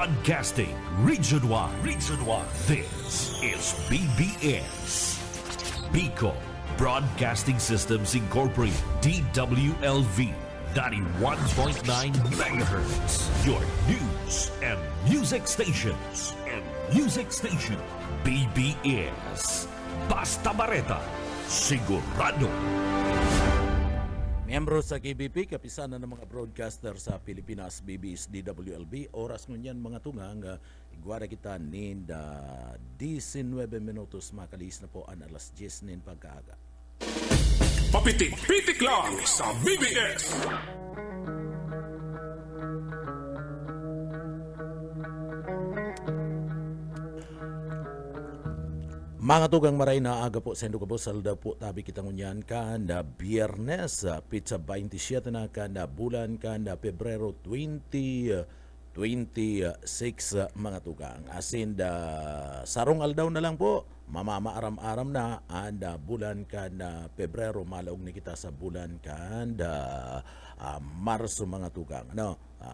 Broadcasting Region 1. Region 1. This is BBS. Bicol Broadcasting Systems Incorporated. DWLV. 91.9 megahertz. Your news and music stations. BBS. Basta Bareta. Sigurado. Miyembro sa KBP, kapisanan ng mga broadcaster sa Pilipinas, BBS, DWLB. Oras ngunyan mga tungang, igwara kita nin 19 minutos makalis na po ang alas 10 nin pagkaaga. Papitik-pitik lang sa BBS. Mga tugang maray na aga po sa Indog Salda po tabi kita ngunyan kanda Biyernes pizza 27 na kanda bulan kanda Pebrero 2026 mga tugang. Asin sarong aldaw na lang po mamamaaram-aram na anda bulan kanda Pebrero malaog ni kita sa bulan kanda Marso mga tugang.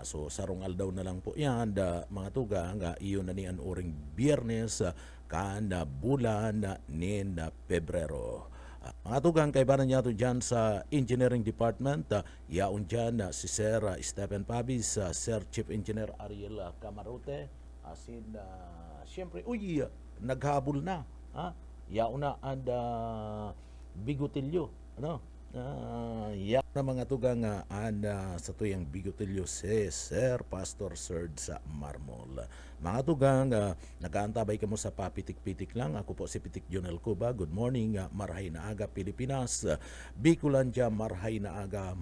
So sarong aldaw na lang po yan mga tugang iyon na niyan oring Biyernes kanda bulan nin Pebrero. Mga tugang kaibanan niya ito dyan sa Engineering Department. Yaon dyan si Sir Stephen Pabis, Sir Chief Engineer Ariel Camarote. Asin, siyempre, naghabol na. Yaon na and Bigotilyo. Yaon na mga tugang sa tuyang Bigotilyo si Sir Pastor Serge sa Marmol. Mga tugang, nag-aantabay ka mo sa papitik-pitik lang. Ako po si Pitik Jonel Cuba. Good morning, marhay na aga Pilipinas. Bicolandia, marhay na aga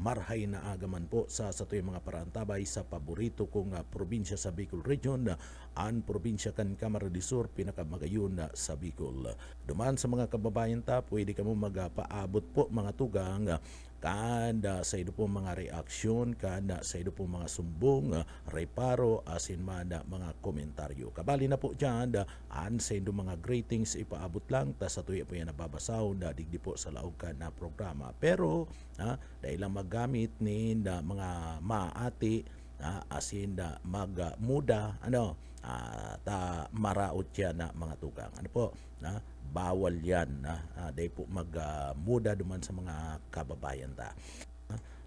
man po sa tuyong mga parantabay sa paborito kong probinsya sa Bicol Region, ang probinsya kan Camarines Sur, pinakamagayon sa Bicol. Duman sa mga kababayan ta, pwede ka mo magpaabot po mga tugang kanda sa ido po mga reaksyon, kanda sa ido po mga sumbong, reparo, asin mana mga komentaryo. Kabali na po dyan, sa ido mga greetings ipaabot lang, ta sa tuya po yan nababasaw, digdi po sa laog ka na programa. Pero, dahil lang maggamit ni mga maati, asin magmuda, ta maraot yan na mga tugang. Ano po, bawal yan dahil po magmuda duman sa mga kababayan ta.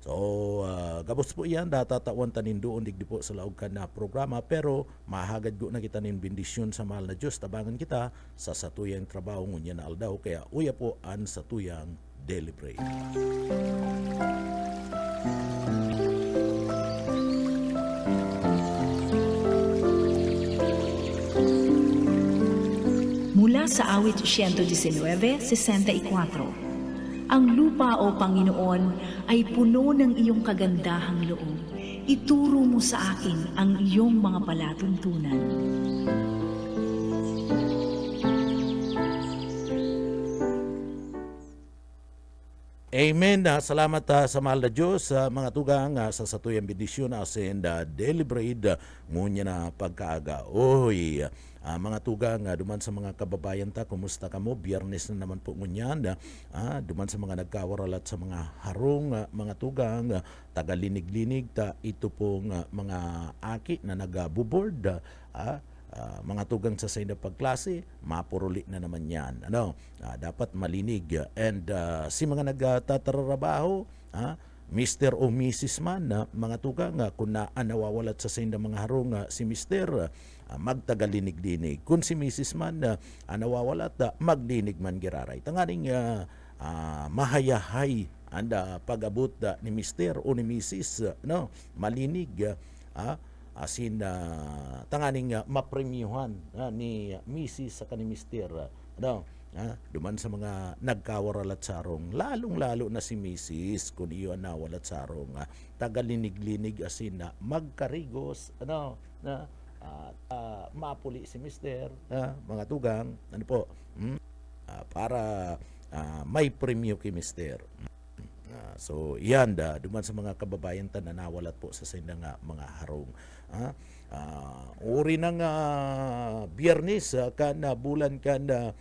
So, gabos po yan, datatawan tanin doon digdi po sa laog ka na programa, pero mahagad ko na kita nin bendisyon sa mahal na Diyos, tabangan kita sa satuyang trabaho ngunya na aldaw, kaya uya po an satuyang daily prayer. Mula sa awit 119:64, ang lupa o Panginoon ay puno ng iyong kagandahang loob. Ituro mo sa akin ang iyong mga palatuntunan. Amen. Salamat sa mahal na Diyos, mga tugang, sa satuyang bendisyon asin daily bread ngunya na pagkaaga. Mga tugang, duman sa mga kababayan ta, kumusta ka mo? Biyernes na naman po ngunyan. Duman sa mga nagkawaralat sa mga harong, mga tugang, tagalinig-linig ta, ito pong mga aki na nagabubord, mga tugang sa na pagklase, mapuruli na naman yan. Dapat malinig. And si mga nagtatrabaho, Mr. o Mrs. man, mga tugang, kung nawawalat sa mga harong si Mr., magtagalinig-dinig. Kung si Mrs. man, nawawalat, maglinig man giraray. Tanganing mahayahay anda pag-abot ni Mr. o ni Mrs. Malinig, asin tanganing mapremyuhan ni Mrs. sa kani Mr. Duman sa mga nagkawaralat sarong, lalong-lalo na si Mrs. kung iyo nawalat sarong, tagalinig-linig asin magkarigos, mapuli si Mr. Mga tugang, para may premyo kay Mr. So yan duman sa mga kababayan ta na nawalat po sa sindang mga harong. Uri ng Biyernes kan bulan kan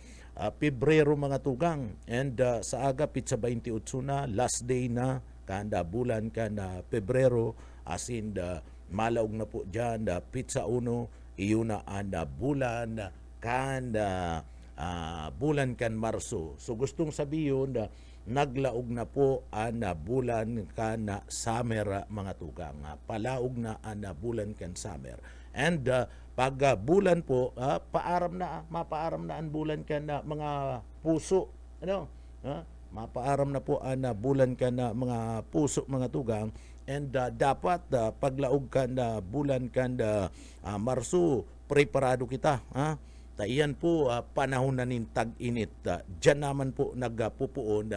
Pebrero mga tugang, and sa aga pizza 28 na last day na kanda bulan kanda Pebrero asin malaog na po dyan pizza 1 iyon na anda bulan kan Marso. So gustong sabihin na naglaog na po ana bulan kan summer mga tugang. Palaog na ana bulan kan summer. And pag bulan po mapaaram na ang bulan kan mga puso. Ano? Mapaaram na po ana bulan kan mga puso mga tugang. And dapat paglaog kan bulan kan Marso, preparado kita. Iyan po panahon na nin tag-init. Diyan naman po nagpupuon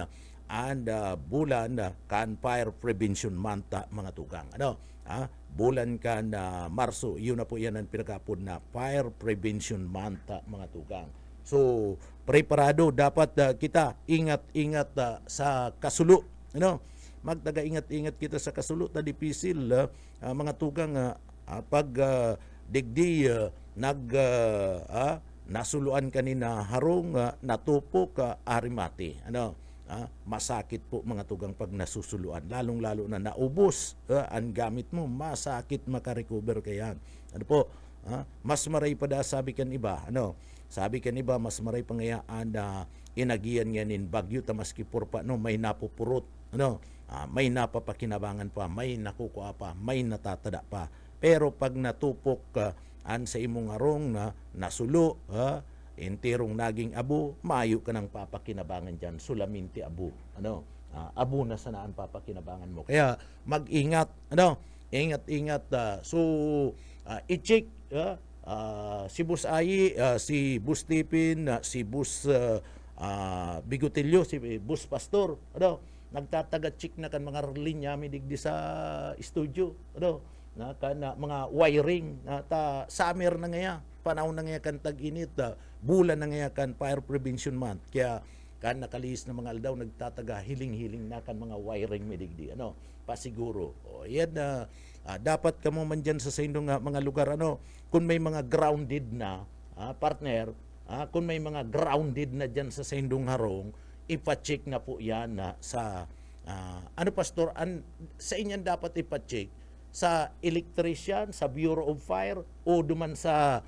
and bulan kan Fire Prevention Month mga tugang. Bulan kan Marso, yun na po yan ang pinakapon na Fire Prevention Month mga tugang. So, preparado dapat kita ingat-ingat sa kasulo. Magtaga ingat-ingat kita sa kasulo ta dipisil mga tugang pag digdi nasuluan kanina harong natupok arimati. Masakit po mga tugang pag nasusuluan, lalong-lalo na naubos ang gamit mo, masakit makarecover kayan. Mas maray pa sabi kan iba, sabi kan iba mas maray pangayaan na inagian nganin bagyo tamaski purpa may napupurot, may napapakinabangan pa, may nakukuha pa, may natatada pa. Pero pag natupok sa imong arong na nasulo, entirong naging abo, mayo ka ng papakinabangan dyan, sulaminti abo. Abo na sanaan papakinabangan mo. Kaya mag-ingat, ingat-ingat. I-check si Bus Ayi, si Bus Tipin, si Bus Bigotilyo, si Bus Pastor, nagtataga-check na kan mga linya midigdi sa studio, na mga wiring summer na ngaya, panahon na ngaya kan tag-init, bulan na ngaya kan Fire Prevention Month. Kaya kan nakalihis na mga aldaw nagtataga hiling-hiling na kan mga wiring midigdi pasiguro. Yan dapat kamo man dyan sa indong mga lugar kung may mga grounded na partner, kung may mga grounded na dyan sa indong harong, ipa-check na po yan sa pastor, sa inyan dapat ipa-check sa electrician, sa Bureau of Fire, o duman sa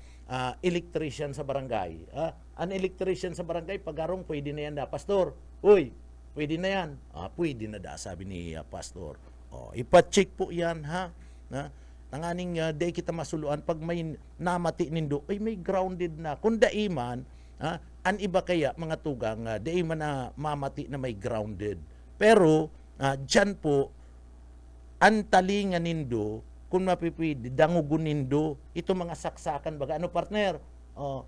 electrician sa barangay. An electrician sa barangay, pagarong pwede na yan pastor. Uy, pwede na yan. Pwede na sabi ni pastor. Ipa-check po yan Tanganing day kita masuluan pag may namati nindo, ay may grounded na. Kung daiman, an iba kaya mga tugang, daiman na mamati na may grounded. Pero, dyan po, ang talingan nindo, kung mapipwede, dangugun nindo, ito mga saksakan baga. Partner?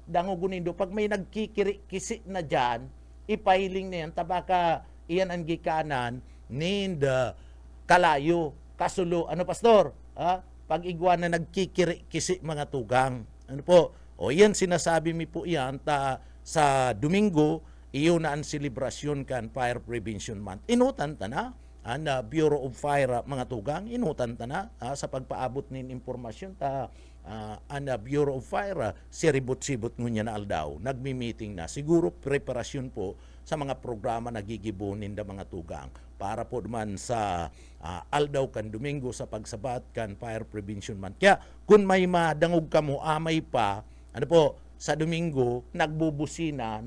Dangugun nindo. Pag may nagkikisi na dyan, ipahiling na yan, tabaka iyan ang gikanan, ninda, kalayo, kasulo. Pastor? Pag igwa na nagkikisi mga tugang. Yan sinasabi mi po yan, sa Domingo, iyon na ang selebrasyon kan Fire Prevention Month. Inutan ta na. Bureau of Fire mga tugang, inutan ta na sa pagpaabot nin impormasyon Bureau of Fire siribot-sibot ngunya na aldaw, nagmi-meeting na, siguro preparasyon po sa mga programa na gigibunin da mga tugang para po naman sa aldaw kan Domingo sa pagsabat kan Fire Prevention Month. Kaya kung may madangog ka mo, amay pa, sa Domingo nagbubusina,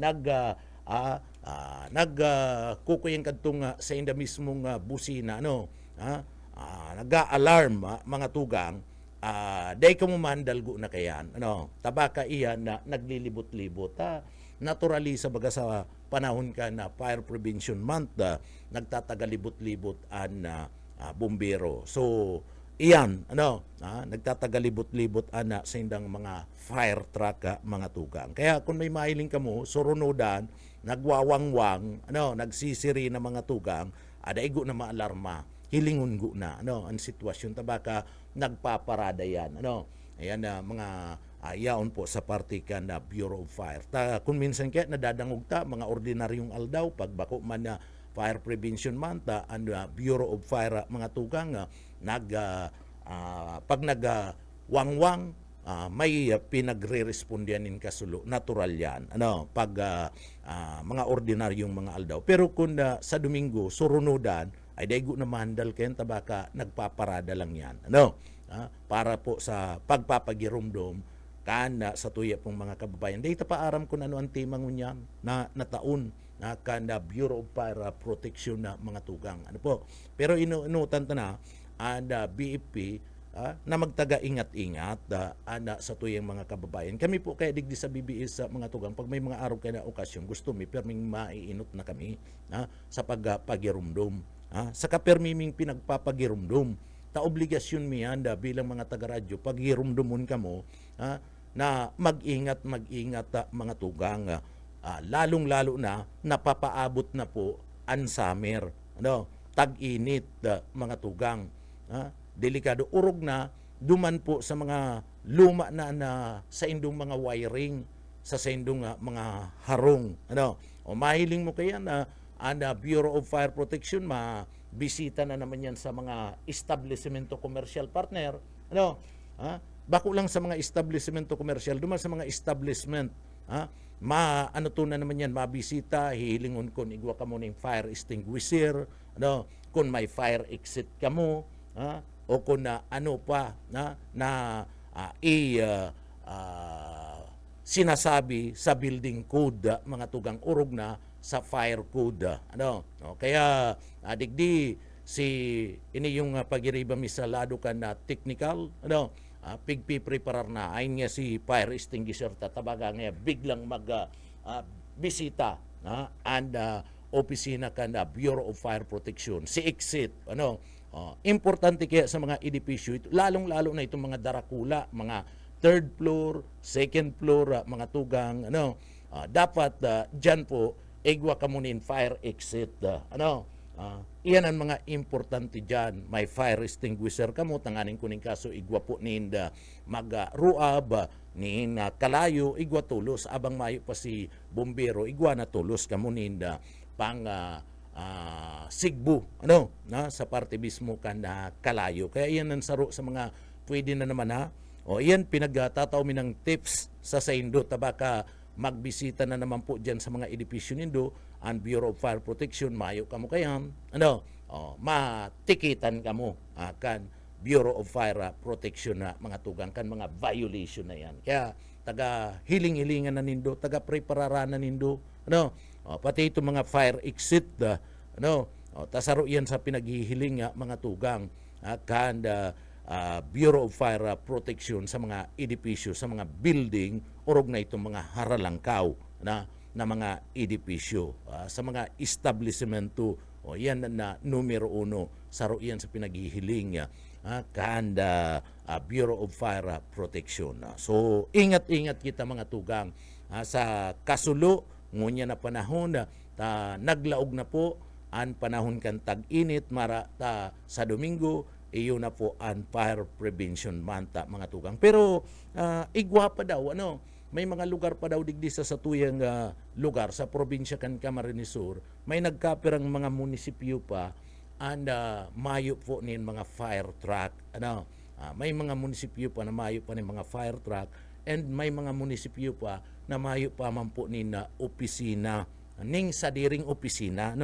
kukuyin kadtong sa inda mismong busina nag-alarm mga tugang, day ka mo mandalgo na kayan tabaka iyan na naglilibot-libot naturally sa baga sa panahon ka na Fire Prevention Month, nagtatagalibot-libot an bumbero. So iyan nagtatagalibot-libot ana sa indang mga fire truck mga tugang. Kaya kung may mahiling ka mo surunodan, nagwawangwang, nagsisiri na mga tugang, adaigo na maalarma, hilingon go na, ang sitwasyon, tabaka nagpaparada yan, ayan mga yaon po sa partikan na Bureau of Fire. Kung minsan kaya nadadangog mga ordinaryong aldaw, pagbako man na Fire Prevention Month, ang Bureau of Fire mga tugang, pag nagwangwang, may pinagre-respondianin kasulo, natural yan pag mga ordinaryong mga aldaw. Pero kung sa Domingo surunodan, ay daigo na mandal kayan, tabaka nagpaparada lang yan para po sa pagpapagirumdom kana sa tuya pong mga kababayan. Dahil paaram ko na ano ang tema ngunyan na taon na kana Bureau of Fire Protection na mga tugang. Ano po? Pero inuutan ta na BFP na magtaga ingat-ingat sa tuyang mga kababayan. Kami po kaya digdi sa BBS sa mga tugang, pag may mga araw kaya na okasyon, gusto mi perming maiinot na kami sa pagpagirumdum. Sa kapermiming pinagpapagirumdum, ta obligasyon mi handa bilang mga taga-radyo, pagirumdumon kamo na mag-ingat mga tugang. Lalong-lalo na napapaabot na po ang summer. Tag-init mga tugang. Delikado, urog na duman po sa mga luma na sa indong mga wiring, sa indong mga harong. O mahiling mo kaya na Bureau of Fire Protection, mabisita na naman yan sa mga establishmento commercial partner. Bako lang sa mga establishmento commercial, duman sa mga establishment, to na naman yan, mabisita, hihilingon kon igwa ka mo ng fire extinguisher, kung may fire exit ka mo, o kung ano pa sinasabi sa building code, mga tugang urog na sa fire code. Kaya digdi ini yung pagiriba mi sa lado ka na technical, pigpipreparar na ayon nga si fire extinguisher tatabaga nga biglang bisita and opisina ka na Bureau of Fire Protection si exit importante kaya sa mga edipisyo ito, lalong-lalo na itong mga darakula, mga third floor, second floor, mga tugang, dapat dyan po, igwa ka munin fire exit. Iyan ang mga importante dyan. May fire extinguisher ka mo, tanganin kuning kaso, igwa po nin mag-ruab, nin kalayo, igwa tulos, abang mayo pa si bombero, igwa na tulos ka munin pang sigbo sa parte mismo kan kalayo. Kaya iyan ang saro sa mga pwede na naman iyan pinagtatao mi ng tips sa Indo tabaka magbisita na naman po diyan sa mga edipisyo nindo ang Bureau of Fire Protection mayo kamo kayan matikitan kamo kan Bureau of Fire Protection na mga tugang kan mga violation na yan. Kaya taga hiling-hilingan na nindo, taga prepararanan nindo pati ito mga fire exit tasaro yan sa pinaghihiling mga tugang kan Bureau of Fire Protection sa mga edipisyo, sa mga building, urog na itong mga haralangkaw na mga edipisyo, sa mga establishmento, yan na numero 1, saro yan sa pinaghihiling kan Bureau of Fire Protection. So, ingat-ingat kita mga tugang sa kasulo, ngunya na panahon, naglaog na po ang panahon kan tag-init, mara sa Domingo, iyo na po ang Fire Prevention Month mga tugang. Pero igwa pa daw, may mga lugar pa daw digdi sa tuyang lugar sa probinsya kan Camarines Sur, may nagkapirang mga munisipyo pa and mayo po nin mga fire truck. May mga munisipyo pa na mayo pa nin mga fire truck and may mga munisipyo pa na mayo pa man po nin opisina ning sadiring opisina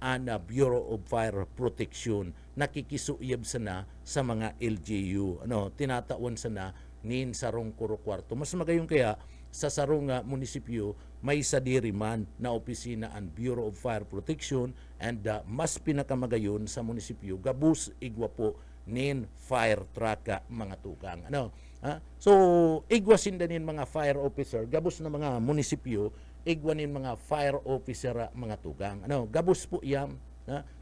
ang Bureau of Fire Protection nakikisuyab sana sa mga LGU tinatawan sana nin sarong kwarto. Mas magayong kaya sa sarong munisipyo may sadiri man na opisina ang Bureau of Fire Protection and mas pinakamagayon sa munisipyo gabus igwa po nin fire truck mga tugang. So igwa sindanin mga fire officer gabus na mga munisipyo igwanin mga fire officer mga tugang. Gabus po yan.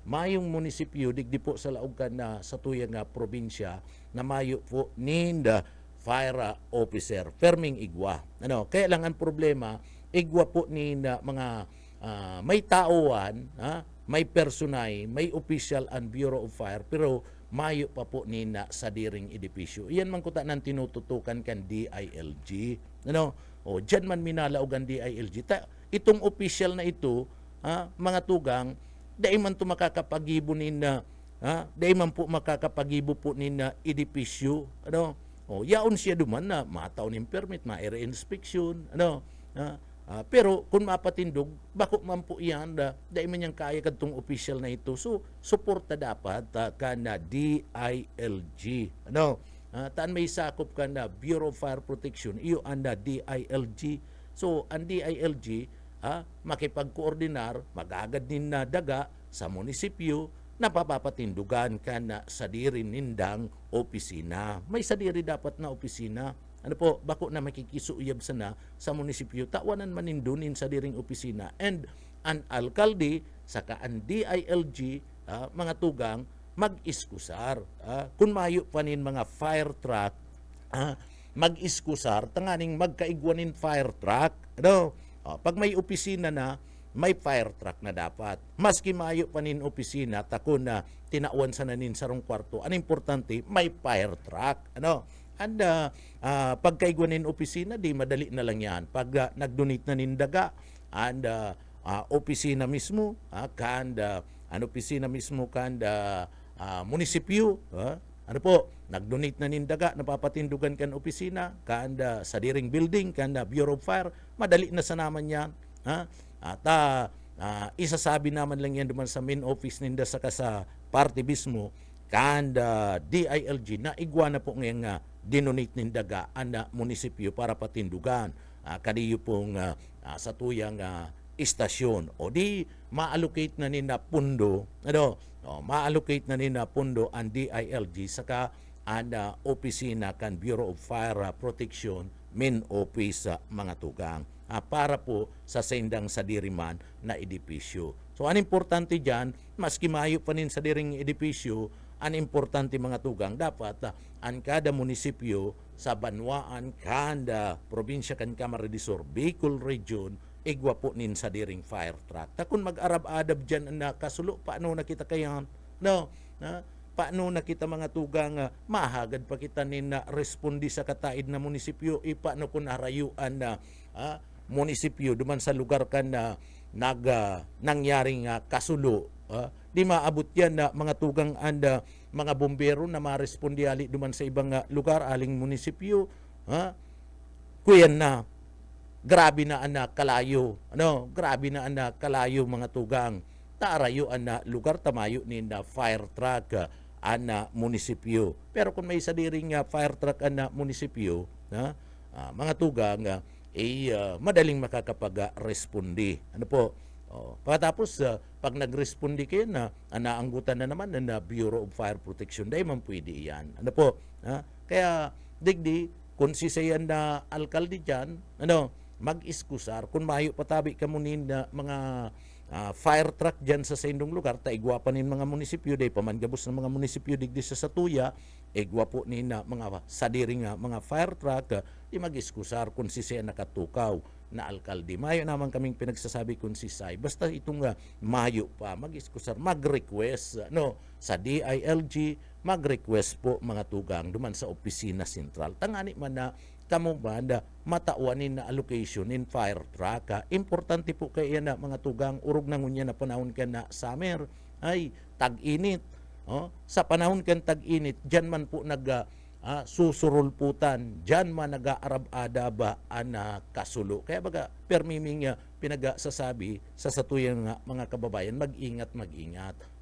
Mayong munisipyo digdi po sa laog na sa tuyang probinsya na mayo po ninda fire officer. Perming igwa. Kaya lang ang problema, igwa po ninda mga may tauan, may personay, may official ang Bureau of Fire, pero mayo pa po ninda sa diring edipisyo. Iyan man kuta nang tinututukan kan DILG. Diyan man minalaog ang DILG. Itong official na ito, mga tugang, dahil man ito makakapagibo nina, dahil man po makakapagibo po nina edipisyo. Yaon siya duman na mataw ng permit, ma-area inspection. Pero kung mapatindog, bako man po yan, dahil man yung kaya kadtong official na ito. So, suporta dapat ka na DILG. taan may sakop ka na Bureau of Fire Protection, iyo anda DILG. So, ang DILG, makipag-koordinar, magagad din na daga sa munisipyo, napapapatindugan ka na sa diri nindang opisina. May sa diri dapat na opisina. Ano po, bako na makikisuyab sana sa munisipyo, tawanan manindunin sa diring opisina. And ang alkalde, saka ang DILG, mga tugang, mag-iskusar. Kung mayo panin mga fire truck, mag-iskusar, tanganing magkaigwanin fire truck. Ano? Pag may opisina na, may fire truck na dapat. Maski mayo panin opisina, tako na tinawan sa nanin sarong kwarto, ang importante, may fire truck. Ano? And pagkaigwanin opisina, di madali na lang yan. Pag nag-donate na nindaga, and opisina mismo, an opisina mismo kanda munisipyo, ano po, nag-donate na nindaga, napapatindugan kan opisina, kanda sa diring building, kanda Bureau of Fire, madali na sa naman yan. At isasabi naman lang yan duman sa main office ninda saka sa party mismo, kanda DILG na igwa na po ngayong dinonate nindaga ang munisipyo para patindugan. Kadiyo pong sa tuyang istasyon. O di ma-allocate na nina pundo, ma-allocate na nina pundo ang DILG saka ang opisina kan Bureau of Fire Protection main office sa mga tugang. Para po sa sendang sa diriman na edipisyo. So, ang importante dyan, maski mayo pa nin sa diring edipisyo, ang importante mga tugang, dapat ang kada munisipyo sa Banwaan, kada probinsya kan Camarines-Sur, Bicol Region, igwa po nin sa diring fire truck. Kung mag-arab-adab dyan na kasulo, paano na kita kayan? No? Paano na kita mga tugang mahagad pa kita nin na respondi sa kataid na munisipyo, paano kung narayuan na munisipyo duman sa lugar kan na nangyaring kasulo, di maabot yan na mga tugang anda mga bombero na marespondi ali duman sa ibang lugar aling munisipyo, kuyan na grabe na anak kalayo, grabe na anak kalayo mga tugang, taarayo ana lugar tamayo ni na fire truck ana munisipyo. Pero kung may sadiring fire truck ana munisipyo, mga tugang madaling makakapag-respondi. Ano po? Pagkatapos, pag nag-respondi kayo na naanggutan na naman na Bureau of Fire Protection, dahil man pwede yan. Ano po? Kaya, digdi, kung sisayan na alkalde dyan, mag-iskusar, kung mayo patabi ka munin na mga fire truck dyan sa sendong lugar, taigwa pa nin mga munisipyo, dahil pamangabos ng mga munisipyo digdi sa Satuya, igwa po nin na mga sadiring mga fire truck, di mag-iskusar kung sisay nakatukaw na alkalde. Mayo naman kaming pinagsasabi kung sisay. Basta itong mayo pa, mag-iskusar, mag-request sa DILG, mag-request po mga tugang duman sa opisina sentral. Tangani man na kamo ba na matauanin na allocation in fire truck. Importante po kaya na mga tugang, urog na ngunya na panahon ka na summer, ay tag-init. Sa panahon kan tag-init, dyan man po susurulputan, dyan man nag-aarab-adaba ang kasulo. Kaya baga, permiming pinagasasabi sa satuyang mga kababayan, mag-ingat.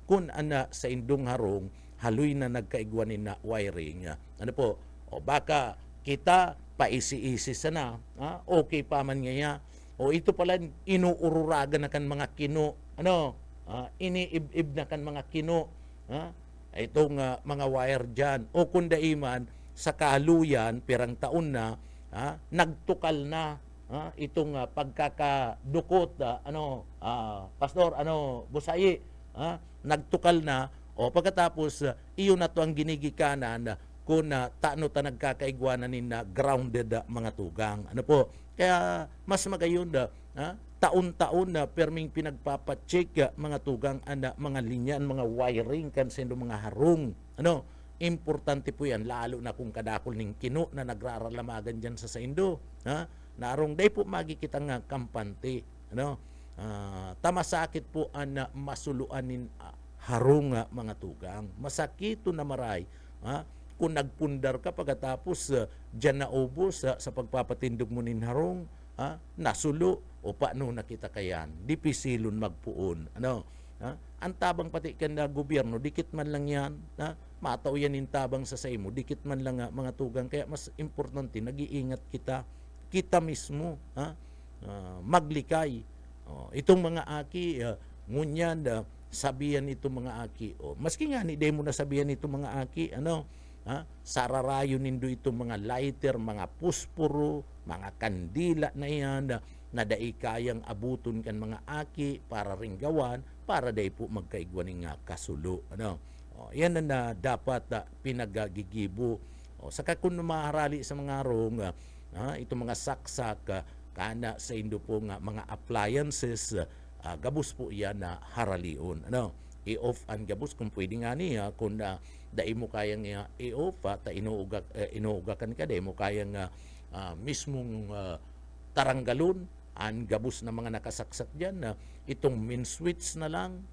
Kung sa indong harong, haloy na nagkaigwanin na wiring. Ano po? O baka kita paisi-isi sana, okay pa man ngaya. O ito pala inuururagan na kan mga kino, iniib-ib na kan mga kino, itong mga wire dyan. O kung daiman, sa kaluyan, pirang taon na, nagtukal na itong pagkakadukot, Pastor, Busayi, nagtukal na, o pagkatapos, iyon na to ang ginigikanan kung taano ta nagkakaigwanan na grounded mga tugang. Ano po? Kaya mas magayon taon-taon na perming pinagpapacheck mga tugang mga linyan, mga wiring kan sendo mga harong. Importante po yan, lalo na kung kadakol ning kino na nagraralamagan dyan sa saindo. Narong day po magikita nga kampante. Tamasakit po ang masuluanin harong mga tugang. Masakito na maray. Kung nagpundar ka pagkatapos dyan na ubos sa pagpapatindog mo nin harong, nasulo o paano nakita kayan, dipisilon magpuon. Ang tabang pati kan na gobyerno, dikit man lang yan, mataw yan tabang sa mo, dikit man lang nga mga tugang. Kaya mas importante, nag-iingat kita mismo, maglikay. Itong mga aki, ngunyan, sabihan itong mga aki. Maski nga ni mo na sabihan itong mga aki, sararayo nindo itong mga lighter, mga puspuro, mga kandila na yan, na dai kayang abuton kan mga aki para ring gawan, para dai po magkaigwaning kasulo. Yan na dapat pinagagigibo. Saka kung maharali sa mga rong, itong mga saksak, kana sa indo po mga appliances, gabus po yan na haralion. I-off ang gabus kung pwede nga niya, kung dai mo kayang i-off, ta inuugakan ka, dai mo kayang mismong taranggalon ang gabus na mga nakasaksak dyan, itong main switch na lang,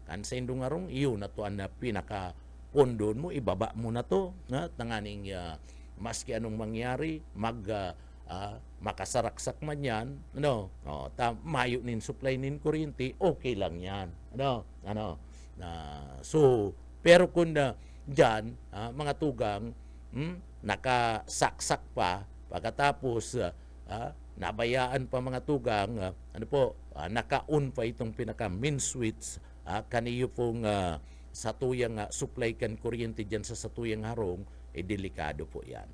kan sa indo nga rong, iyon na to ang pinaka pondon mo, ibaba mo na to, tanganing maski anong mangyari, makasaraksak man yan, mayo nin supply nin kuryente, okay lang yan. So, pero kung dyan, mga tugang, nakasaksak pa, pagkatapos, nabayaan pa mga tugang, naka-on pa itong pinaka main switch, kaniyo pong sa tuyang supply kan kuryente dyan sa satuyang harong, delikado po yan.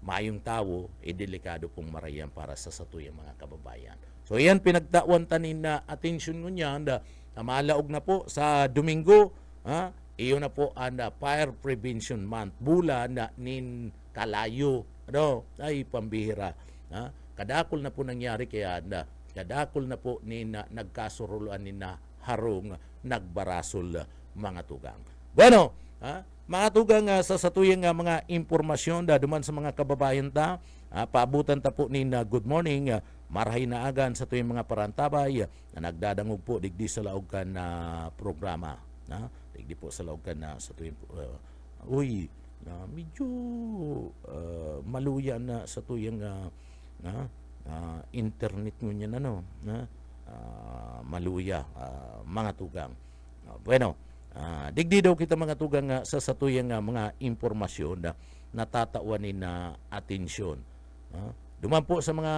Mayong tao, delikado pong marayan para sa satuyang mga kababayan. So yan, pinagtawan tanin na atensyon nyo niyan, malaog na po sa Domingo, iyon na po ang Fire Prevention Month, bulan na nin kalayo, ay pambihira. Kadakol na po nangyari kaya, kadakol na po nagkasuruluan ni na harong nagbarasol mga tugang. Bueno, mga tugang, sa satuyang mga impormasyon duman sa mga kababayan paabutan ta po ni good morning, marahay na agan sa tuyang mga parantabay na nagdadangog po digdi sa laog kan programa. Digdi po sa laog kan sa tuyang medyo maluya na sa tuyang internet ngunyan maluya mga tugang. Bueno, digdi daw kita mga tugang sa satuyang mga impormasyon na natatauanin na atensyon. Duman po sa mga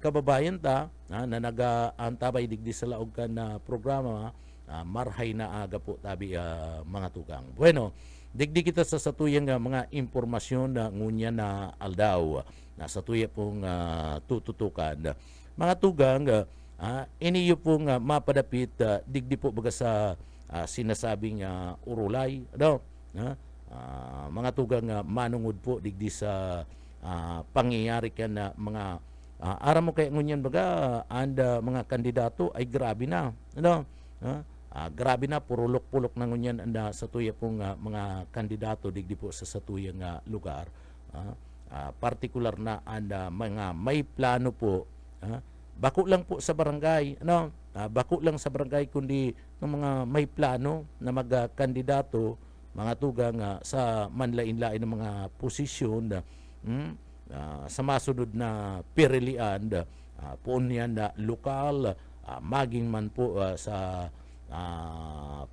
kababayan na nag-antabay digdi sa laog kan na programa, marhay na aga po tabi mga tugang. Bueno, digdi kita sa satuyang mga impormasyon na ngunya na aldaw na satuya pong tututukan. Mga tugang, iniyo pong mapadapit digdi po baga sa sinasabing urulay. Mga tugang, manungod po digdi sa pangyayari ka na mga aram mo kaya ngunyan baga mga kandidato ay grabe na. Grabe na, purulok-pulok na ngunyan sa tuya pong mga kandidato digdi po sa satuyang lugar. Partikular na mga may plano po, bako lang po sa barangay, bako lang sa barangay kundi ng mga may plano na magkandidato, mga tugang sa manlain-lain ng mga posisyon sa masunod na pirilian, poon yan lokal, maging man po sa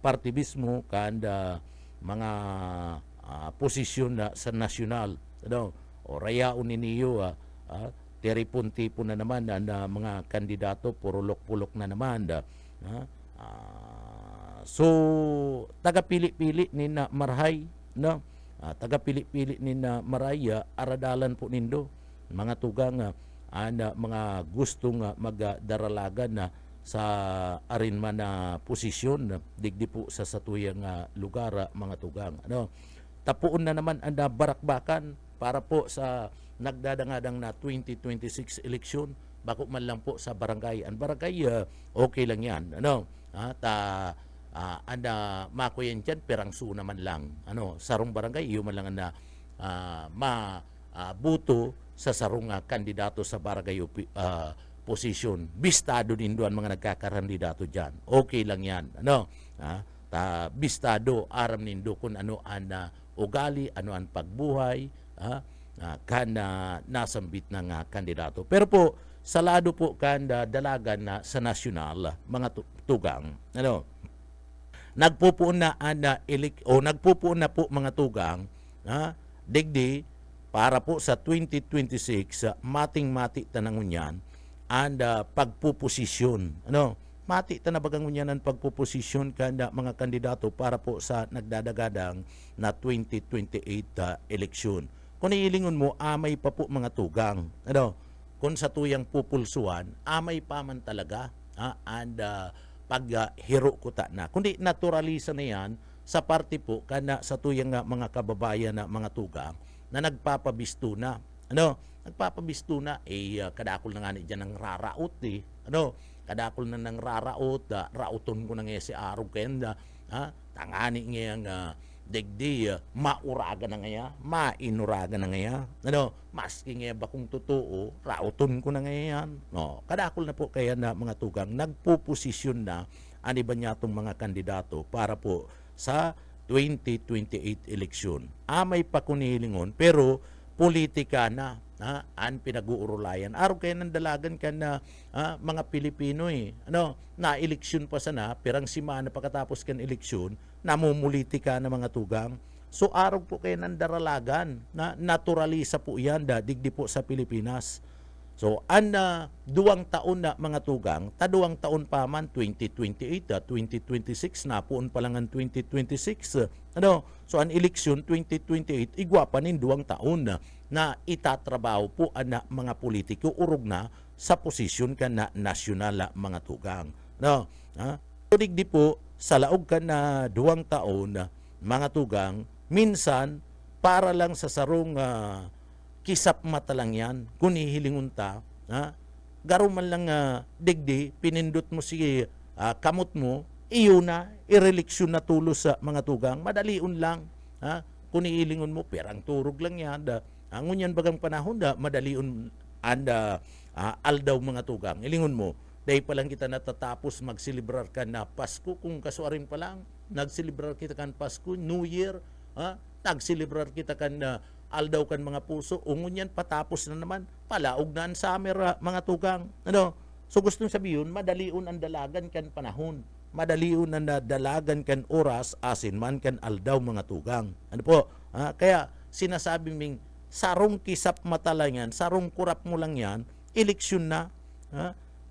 partibismo kanda mga posisyon sa nasyonal. O rayaon ninyo, teripon-tipon na naman na mga kandidato, purulok-pulok na naman. So, taga-pili-pili ni na marhay, taga-pili-pili ni na maraya, aradalan po nindo, mga tugang, mga gustong magdaralagan na sa arinman na posisyon, digdi po sa satuyang lugar, mga tugang. Tapuon na naman ang barakbakan para po sa nagdadangadang na 2026 eleksyon, bako man lang po sa barangay. Ang barangay, okay lang yan. Makuyan dyan, perangso naman lang. Sarong barangay, yun man lang na mabuto sa sarong kandidato sa barangay posisyon. Bistado din doon mga nagkakarandidato dyan. Okay lang yan. Bistado, aram nindo kung ano ang ugali, ano ang pagbuhay, nasambit ng kandidato. Pero po, salado po dalagan na sa nasyonal, mga tugang. nagpupuon na nagpupuon na po mga tugang digdi para po sa 2026 mating-mati tanangon yan pagpuposisyon mati tanabagang unyan ang pagpuposisyon kanda mga kandidato para po sa nagdadagadang na 2028 eleksyon. Kung iilingon mo, amay pa po mga tugang. Kung sa tuyang pupulsuan, amay pa man talaga paghiro ko ta na. Kundi naturalisa na yan sa parte po kana sa tuyang mga kababayan na mga tugang na nagpapabisto na. Nagpapabisto na kadakol na nga ni dyan ng raraot kadakol na ng raraot rauton ko na nga si Arog kenda tangani nga degdi mauraga na nga mainuraga na nga maski nga ba kung totoo rauton ko na nga yan kadakol na po kaya na mga tugang nagpuposisyon na ani ba niya itong mga kandidato para po sa 2028 eleksyon. Amay pa kunilingon pero politika na an pinag-uurulayan. Araw kayo ng dalagan ka na mga Pilipino na eleksyon pa sana, pirang simana pagkatapos kan eleksyon, namumulitika na mga tugang. So araw po kayo ng daralagan na naturalisa po yan digdi po sa Pilipinas. So duwang taon na mga tugang, taduwang taon pa man 2028, 2026 na poon pa lang ang 2026. So ang eleksyon 2028 igwa pa nin duwang taon na itatrabaho po ang mga politiko urog na sa posisyon ka na nasyonal mga tugang. Tunig di po sa laog ka na duwang taon mga tugang, minsan para lang sa sarong kisap mata lang yan, kung hihilingon ta, garo man lang digdi, pinindot mo si kamot mo, iyo na, ireleksyon na tulos sa mga tugang, madaliun lang, kung hihilingon mo, perang turog lang yan, ngunyan bagang panahon madaliun, aldaw mga tugang, ilingon mo, dahil pa lang kita natatapos magsilibrar ka na Pasko, kung kasuarin pa lang, nagsilibrar kita kan Pasko, New Year, nagsilibrar kita kan aldaw kan mga puso, ungon yan patapos na naman, palaog na ang summer mga tugang. So gustong sabihin, madaliun ang dalagan kan panahon, madaliun ang dalagan kan oras, asin man kan aldaw mga tugang. Kaya sinasabi ming, sarong kisap mata lang yan, sarong kurap mo lang yan, eleksyon na.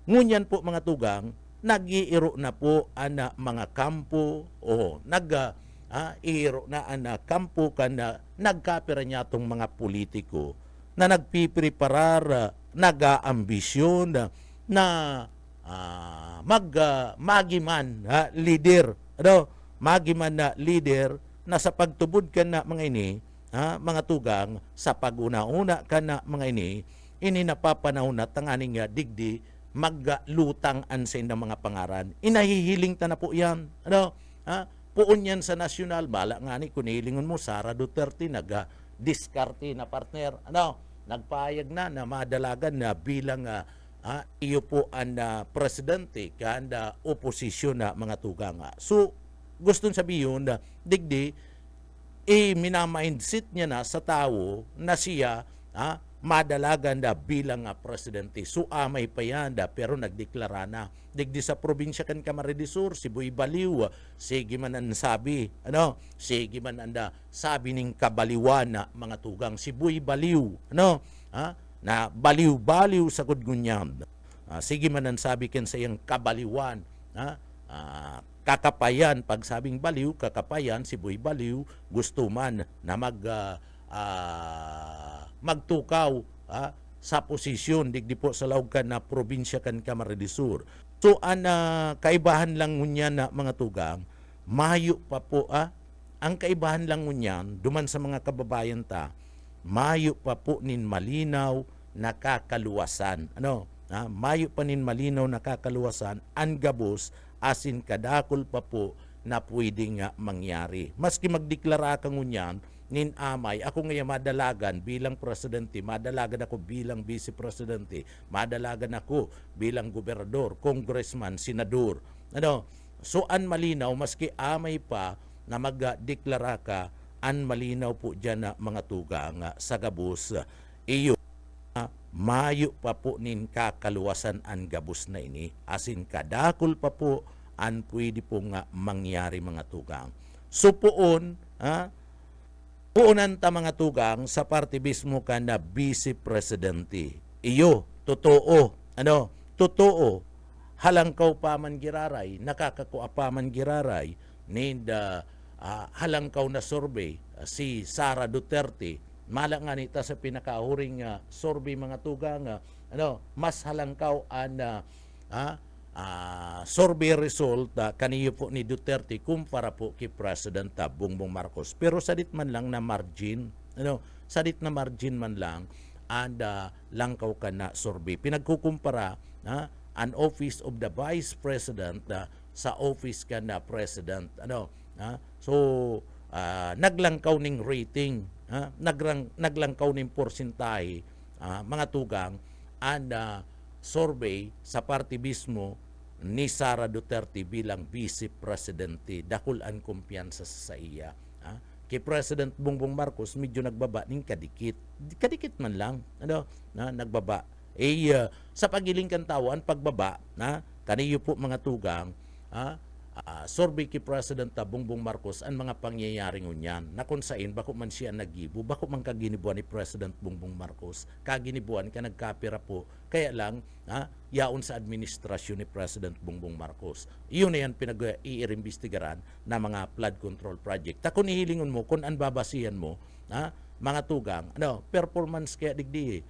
Ngunyan po mga tugang, nag-iiro na po ang mga kampo, ihiro na ang kampo ka na nagkapira niya itong mga politiko na nagpipreparar, nag-aambisyon na magiman leader. Magiman na leader na sa pagtubod ka na mga ini, mga tugang, sa pag-una-una ka na mga ini napapanahon na tanganing digdi maglutang ansin ng mga pangaran. Inahihiling ta na po yan. Puon yan sa nasyonal, bala nga ni kunilingon mo, Sara Duterte, nag-diskarte na partner. Nagpayag na madalagan na bilang iyo po ang presidente kanda oposisyon na mga tugang. So, gustong sabihin na digdi, minamindset niya na sa tao na siya madalagan bilang presidente. So amay pa yan pero nagdeklara na. Digdi sa probinsya kan Camarines Sur, Sibuy Baliw, sige man ang sabi, sige man ang sabi ning kabaliwan na mga tugang, Sibuy Baliw, na baliw-baliw sa kudgunyan. Sige man ang sabi ken sa iyang kabaliwan, kakapayan, pag sabing baliw, kakapayan, Sibuy Baliw, gusto man na magtukaw sa posisyon digdi po sa lawag kan na probinsya kan Camarines Sur. So kaibahan lang ngunyan na mga tugang, mayo pa po ang kaibahan lang ngunyan duman sa mga kababayan ta, mayo pa po nin malinaw nakakaluwasan. Mayo pa nin malinaw nakakaluwasan ang gabos asin kadakol pa po na pwedeng mangyari. Maski magdeklara ka ngunyan, nin amay, ako ngayon madalagan bilang presidente, madalagan ako bilang vice presidente, madalagan ako bilang gobernador, congressman, senador. So an malinaw, maski amay pa na magdeklara ka, an malinaw po dyan na mga tugang sa gabos, iyo, mayo pa po nin kakaluwasan ang gabos na ini, asin kadakol pa po an pwede po nga mangyari mga tugang. So poon, puunan ta mga tugang sa party mismo ka na vice presidente. Iyo, totoo, totoo, halangkaw pa man giraray, nakakakuha pa man giraray, halangkaw na survey, si Sara Duterte, malang nga nita sa pinakahuring survey mga tugang, mas halangkaw an survey result kaniyo po ni Duterte kumpara po kay President Bongbong Marcos. Pero sadit man lang na margin, sadit na margin man lang langkaw ka na survey. Pinagkukumpara an office of the Vice President sa office ka na President. So naglangkaw ning rating, naglangkaw ning porsintahe mga tugang survey sa party mismo ni Sara Duterte bilang Vice Presidente. Dakul ang kumpiyansa sa iya. Kay President Bongbong Marcos medyo nagbaba ning kadikit. Kadikit man lang, nagbaba. Sa pagiling kantawan pagbaba, kaniyo po mga tugang, survey kay President Bongbong Marcos ang mga pangyayaring unyan na kung saan bako man siya nagibo, bako man kaginibuan ni President Bongbong Marcos, kaginibuan ka nagkapira po, kaya lang yaon sa administrasyon ni President Bongbong Marcos. Iyon na yan pinag-iimbestigaran na mga flood control project. Kung ihilingon mo, kung anbabasihan mo, mga tugang, performance kaya digdi,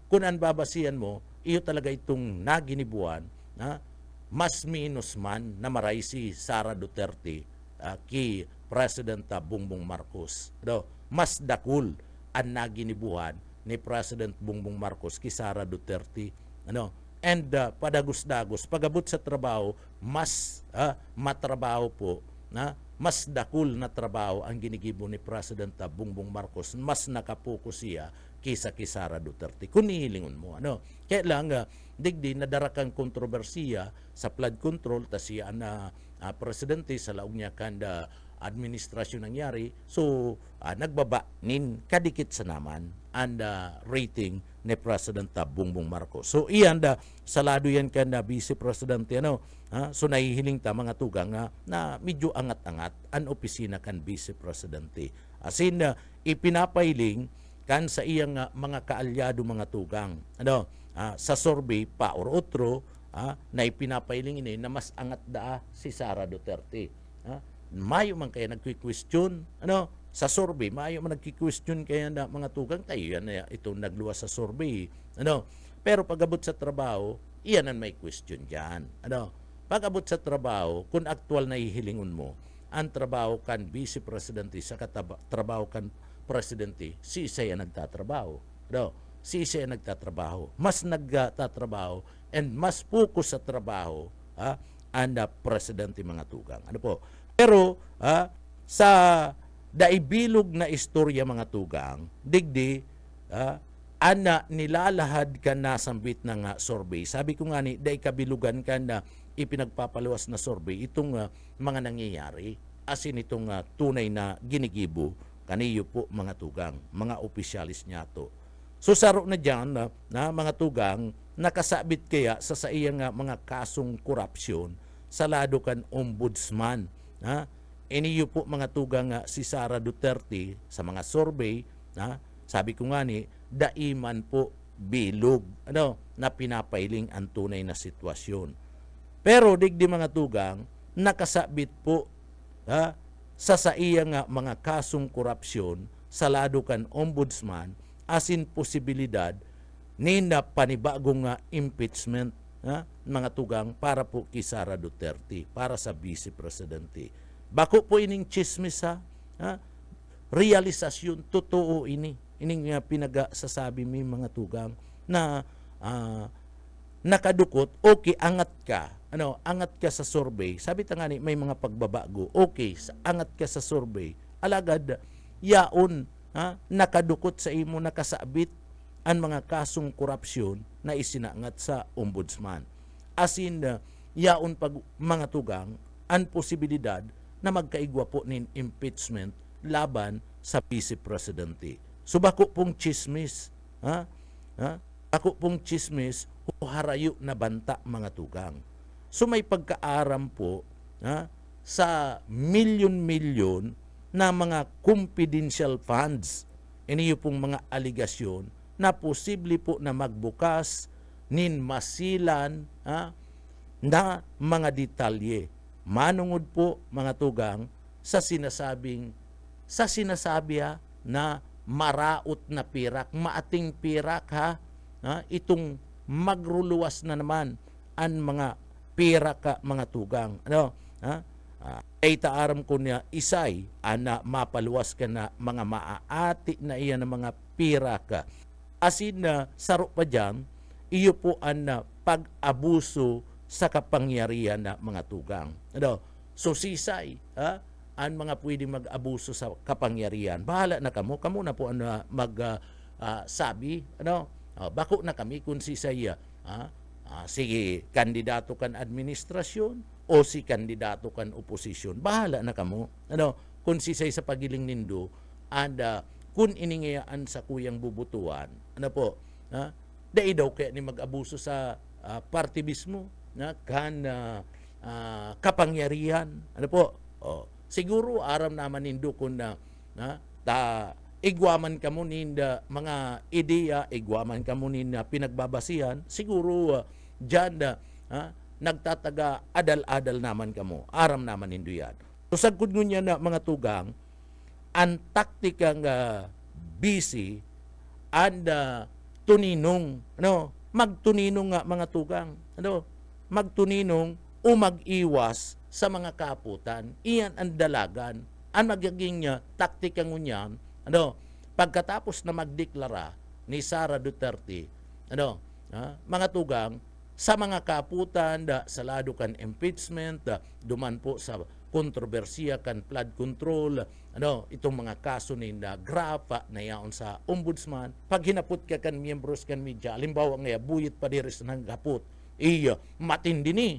kung anbabasihan mo, iyo talaga itong naginibuan, mas minus man na maray si Sara Duterte kay President Bongbong Marcos. Mas dakul ang naginibuhan ni President Bongbong Marcos kay Sara Duterte. And padagos-dagos, pagabot sa trabaho, mas matrabaho po, mas dakul na trabaho ang ginigibo ni President Bongbong Marcos, mas nakapokus siya kaysa kay Sara Duterte. Kung nihilingon mo, kaya lang, digdi nadarakang kontrobersiya sa flood control, ta siya na presidente sa laong niya kanda administrasyon nangyari. So, nagbaba nin kadikit sa naman ang rating ni President Bongbong Marcos. So, iyan salado yan kanda Vice Presidente, so nahihiling ta mga tugang na medyo angat-angat ang opisina kan Vice Presidente. As in, ipinapailing kan sa iyang mga kaalyado mga tugang, sa survey pa or otro, na ipinapailing ini na mas angat si Sara Duterte. Mayo man kaya nagki-question, sa survey, mayo man nagki-question kaya na mga tugang, tayo yan ito nagluwas sa survey. Pero pag-abot sa trabaho, iyan ang may question dyan. Pag-abot sa trabaho, kung aktual na ihilingon mo, ang trabaho kan Vice Presidente sa trabaho kan Presidente, si Isaya nagtatrabaho. Si Isaya nagtatrabaho. Mas nagtatrabaho and mas focus sa trabaho ang Presidente mga tugang. Pero sa daibilog na istorya mga tugang, digdi, nilalahad ka na sambit ng survey. Sabi ko nga ni, dai kabilugan ka na ipinagpapaluwas na survey itong mga nangyayari. Asin itong tunay na ginigibo kaniyo po mga tugang, mga opisyalis niya to. So saro na dyan na mga tugang, nakasabit kaya sa iyang mga kasong korupsyon sa lado kan ombudsman. Iniyo po mga tugang si Sara Duterte sa mga survey, sabi ko nga ni, daiman po bilog na pinapailing ang tunay na sitwasyon. Pero digdi mga tugang, nakasabit po sa iyang mga kasong korupsyon sa lado kan ombudsman asin posibilidad ni na panibagong impeachment mga tugang para po kay Sara Duterte, para sa Vice Presidente. Bako po ining chismis realisasyon, totoo ining pinagasasabi mi mga tugang na nakadukot, okay, angat ka. Angat ka sa survey. Sabi ta nga ni, may mga pagbabago. Okay, angat ka sa survey. Alagad, yaon, nakadukot sa imo, nakasabit ang mga kasong korupsyon na isinangat sa ombudsman. As in, yaon pag mga tugang, ang posibilidad na magkaigwa po nin impeachment laban sa Vice Presidente. So bako pong chismis, bako pong chismis, harayo na banta mga tugang. So may pagkaaram po sa milyon-milyon na mga confidential funds. Iniyo pong mga aligasyon na posible po na magbukas nin masilan na mga detalye. Manungod po mga tugang sa sinasabi na maraot na pirak, maating pirak itong magruluwas na naman ang mga pirak mga tugang. Ay taaram ko niya isay ana mapaluwas ka na mga maaati na iyan ng mga pirak. Asin na saro pa dyan, iyo po ang pag-abuso sa kapangyarihan na mga tugang. So sisay, ang mga pwedeng mag-abuso sa kapangyarihan. Bahala na kamo na po ang sabi, bako na kami kung sisay, sige, kandidato kan administrasyon o si kandidato kan oposisyon. Bahala na kamo. Kung sisay sa pagiling nindo, kung iningayaan sa kuyang bubutuan, dahil daw kaya ni mag-abuso sa party mismo, kapangyarihan. Siguro aram naman nindo kung igwaman ka mo ninda mga ideya, igwaman ka mo ninda pinagbabasihan, siguro dyan nagtataga adal-adal naman ka mo. Aram naman nindo yan. So sagkod niya na mga tugang, ang taktikang busy and tuninong, magtuninong nga mga tugang, magtuninong o mag-iwas sa mga kaputan. Iyan ang dalagan. Ang magiging taktika ngunyan, pagkatapos na magdeklara ni Sara Duterte, mga tugang, sa mga kaputan, sa lado kan impeachment, duman po sa kontrobersiya kan flood control, itong mga kaso ni Grafa na yaon sa ombudsman, pag hinapot ka kan miyembros kan media, halimbawa nga buyit pa diris ng gapot, matindi ni,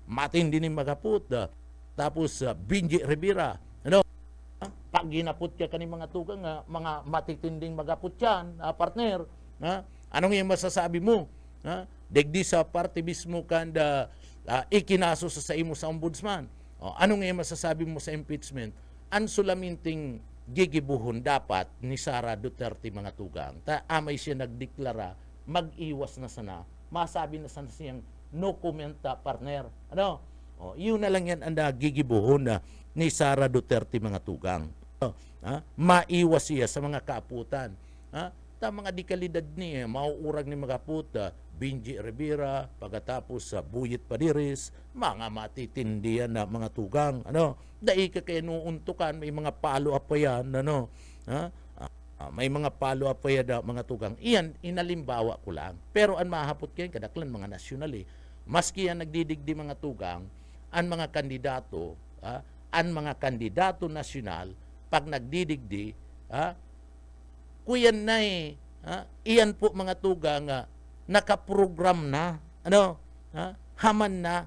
matindi ni magapot, tapos Benji Rivera, pag hinapot ka kan mga tugang, mga matitinding magapot yan, partner, anong yung masasabi mo? Degdi sa party mismo kanda ikinaso sa imo sa ombudsman. Ano nga masasabi mo sa impeachment? Ang sulaminting gigibuhon dapat ni Sara Duterte mga tugang. Amay siya nagdeklara, mag-iwas na sana. Masabi na sana siyang no comment partner. Yun na lang yan ang gigibuhon ni Sara Duterte mga tugang. Maiwas siya sa mga kaaputan. Ta mga dikalidad ni mauurag ni magaput, Benji Rivera, pagkatapos sa Buyit Padiris, mga matitindihan na mga tugang, dai ka kaya nuuntukan, may mga follow-up pa yan, may mga follow-up pa yan mga tugang. Iyan, inalimbawa ko lang. Pero ang mahapot kayo, kadaklan mga nasyonal maski yan nagdidigdi mga tugang, ang mga kandidato nasyonal, pag nagdidigdi, kuyan na iyan po mga tugang nakaprogram na, haman na,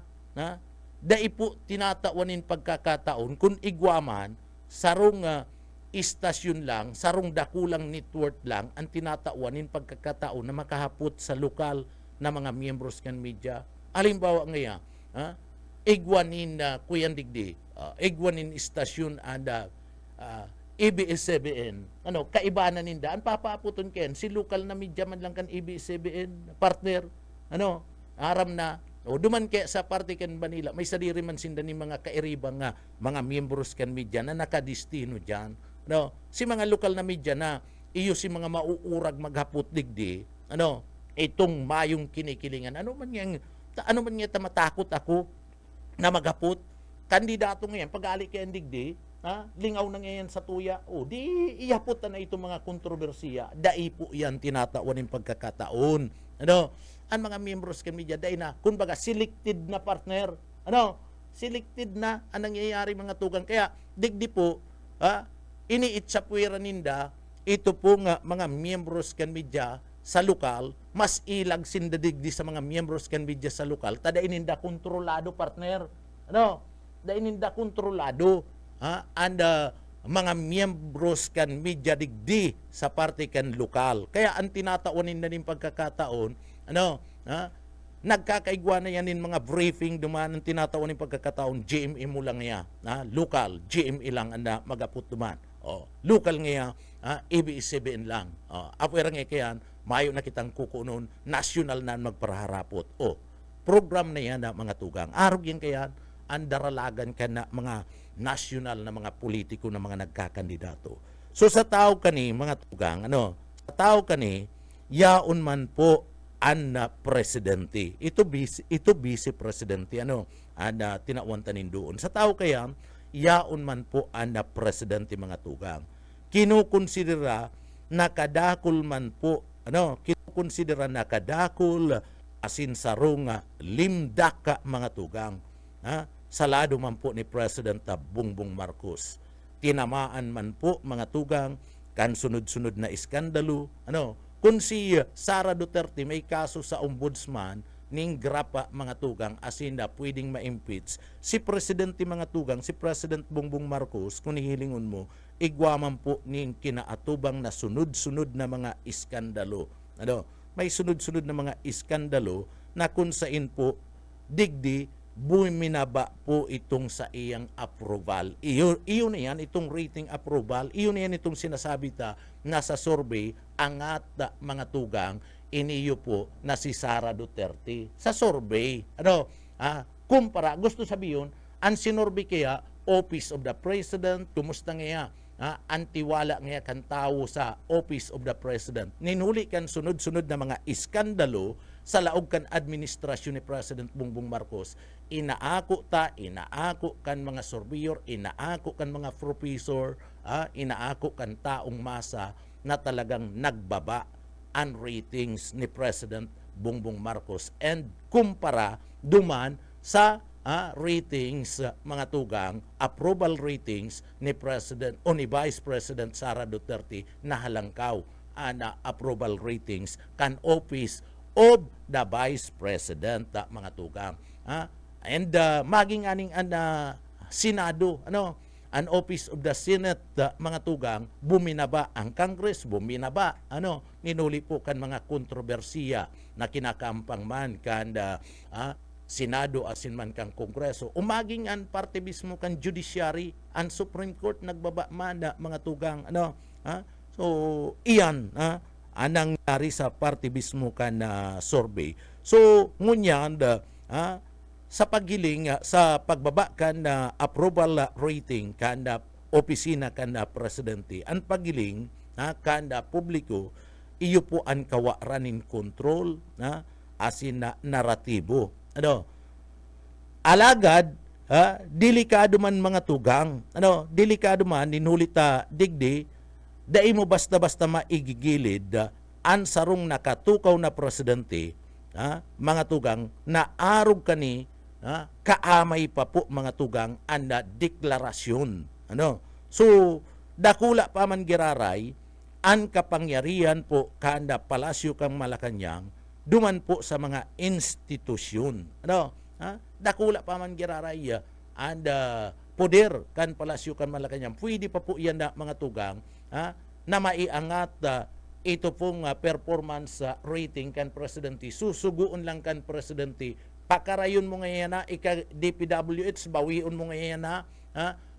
dai po tinatawanin pagkakataon kung igwaman, sarong istasyon lang, sarong dakulang network lang, ang tinatawanin pagkakataon na makahapot sa lokal na mga miyembros kan media. Halimbawa ngayon, igwanin kuyan digdi, igwanin istasyon and ABS-CBN, kaibanan ninda, ang papaputon ken, si lokal na media man lang kan ABS-CBN, partner, aram na, duman kaya sa parte kan Manila, may sadiri man sinda ni mga kairibang mga miyembros kan media na nakadistino dyan, si mga lokal na media na, iyo si mga mauurag maghapot digdi, itong mayong kinikilingan, ano man nga matakot ako na maghapot, kandidato ngayon, pag-ali kaya digdi, lingaw na ngayon sa tuya, di iyapot na itong mga kontrobersiya, dai po yan tinatawanin pagkakataon. Ang mga membros kan media, dai na, kumbaga, selected na partner, selected na ang nangyayari mga tugang. Kaya, digdi po, iniitsapwera ninda, ito po nga mga membros kan media sa lokal, mas ilag sindadigdi sa mga membros kan media sa lokal, tada ininda kontrolado partner, da ininda kontrolado, and mga miyembros kan media digdi sa parte kan lokal. Kaya ang tinataonin na ning pagkakataon, nagkakaigwa na yan in mga briefing duman ang tinatawag ng pagkakataon GME mo lang niya, local GME lang ang magaput duman. Local nga ABS-CBN lang. Apwera nga kayan, mayo na kitang kukunon, national na magparaharapot. Program na yan na mga tugang. Arog yan kayan, ang daralagan ka na mga national na mga politiko na mga nagkakandidato. So sa tao kani, mga tugang, sa tao kani, yaon man po ang presidente. Ito vice presidente, tinawantanin doon. Sa tao kaya, yaon man po ang presidente, mga tugang. Kinukonsidera nakadakol man po, kinukonsidera nakadakol asin sarong limdaka, mga tugang. Salado man po ni President Bongbong Marcos. Tinamaan man po, mga tugang, kan sunod-sunod na iskandalo. Kung si Sara Duterte may kaso sa ombudsman, ning grapa, mga tugang, asin na pwedeng ma-impeach si Presidente, mga tugang, si President Bongbong Marcos, kung hihilingon mo, igwaman po ning kinaatubang na sunod-sunod na mga iskandalo. May sunod-sunod na mga iskandalo na kung sain po digdi buminaba po itong sa iyang approval. Iyon na yan, itong rating approval, iyon na yan itong sinasabi ta na sa survey, angat, mga tugang, iniyo po na si Sara Duterte. Sa survey, kumpara, gusto sabihin, ang sinorvey kaya, Office of the President, kumusta nga antiwala nga kan tao sa Office of the President. Ninhuli kan sunod-sunod na mga iskandalo sa laog kan administrasyon ni President Bongbong Marcos. Inaako kan mga surveyor, inaako kan mga professor, inaako kan taong masa na talagang nagbaba ang ratings ni President Bongbong Marcos and kumpara duman sa ratings, mga tugang, approval ratings ni President o ni Vice President Sara Duterte na halangkaw na approval ratings kan Office of the Vice President, mga tugang. And maging aning Senado, ang Office of the Senate, mga tugang, buminaba ang Congress, buminaba, ninuli po kan mga kontrobersiya na kinakampang man kan Senado asin man kang Kongreso. Umaging an parte mismo kan Judiciary, ang Supreme Court nagbaba man, mga tugang, So, iyan, anang nangyari sa parte mismo kan survey. So, ngunyan, sa paggiling, sa pagbaba kan approval rating kan opisina kan presidente, ang paggiling kan publiko, iyo po ang kawaranin control, asin na naratibo. Alagad, delikado man, mga tugang, delikado man, ninulita digdi, dai mo basta-basta maigigilid ang sarong nakatukaw na presidente, mga tugang, na arog kani, kaamay pa po, mga tugang, ang deklarasyon. So, dakula pa man giraray, ang kapangyarihan po kanda Palasyo kang Malacanang, duman po sa mga institusyon. Dakula pa man giraray, and poder kan Palasyo kan Malacanang, pwede pa po yan, mga tugang, na maiangat ito pong performance rating kan presidente. Susuguon lang kan presidente, pakarayon mo ngayon na DPWH, bawion mo ngayon na,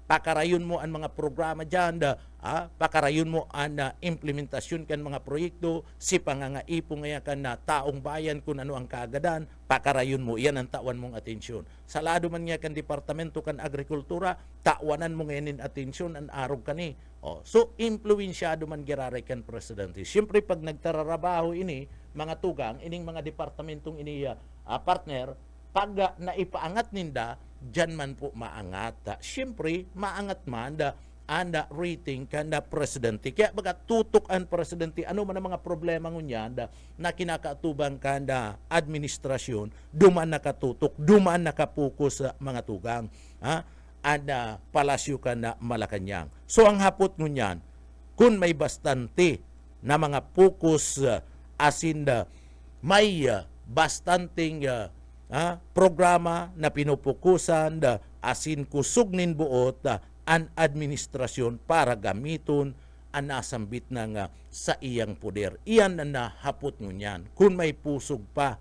pakarayon mo ang mga programa dyan, pakarayon mo ang implementasyon kan mga proyekto, si pangangaipo ngayon kan na taong bayan kung ano ang kaagadan, pakarayon mo, yan ang tawan mong atensyon. Salado man nga kan Departamento kan Agrikultura, tawanan mo ngayon atensyon, ang arog kani. So, influensyado man giraray kan presidente. Siyempre, pag nagtararabaho ini, mga tugang, ining mga departamentong ini partner, pag naipaangat ninda, dyan man po maangat. Siyempre, maangat man anda rating kanda presidente. Kaya baga tutok ang presidente, ano man ang mga problema ngunyan na kinakatubang kanda administrasyon, duman nakatutok, duman nakapokus, mga tugang. Anda Palasyo kanda Malacanang. So ang hapot ngunyan, kung may bastante na mga pokus, asin may bastanting programa na pinupukusan, asin kusugnin buot an administrasyon para gamiton ang nasambit na sa iyang poder. Iyan na nahapot ngunyan. Kung may pusog pa,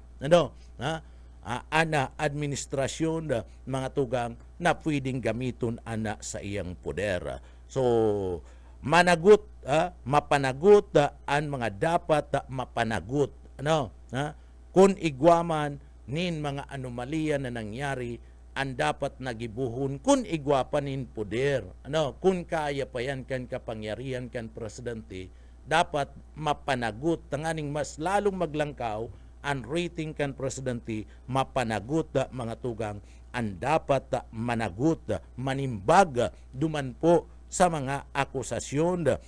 ana administrasyon mga tugang na pwedeng gamiton ana sa iyang poder. So managot, mapanagot ang mga dapat mapanagot. Kung igwaman nin mga anomalya na nangyari, ang dapat nagibuhon kung igwapan nin poder. Kung kaya pa yan kan kapangyarihan kan presidente, dapat mapanagot. Tanganing mas lalong maglangkaw ang rating kan presidente, mapanagot mga tugang, ang dapat managot, manimbag duman po sa mga akusasyon,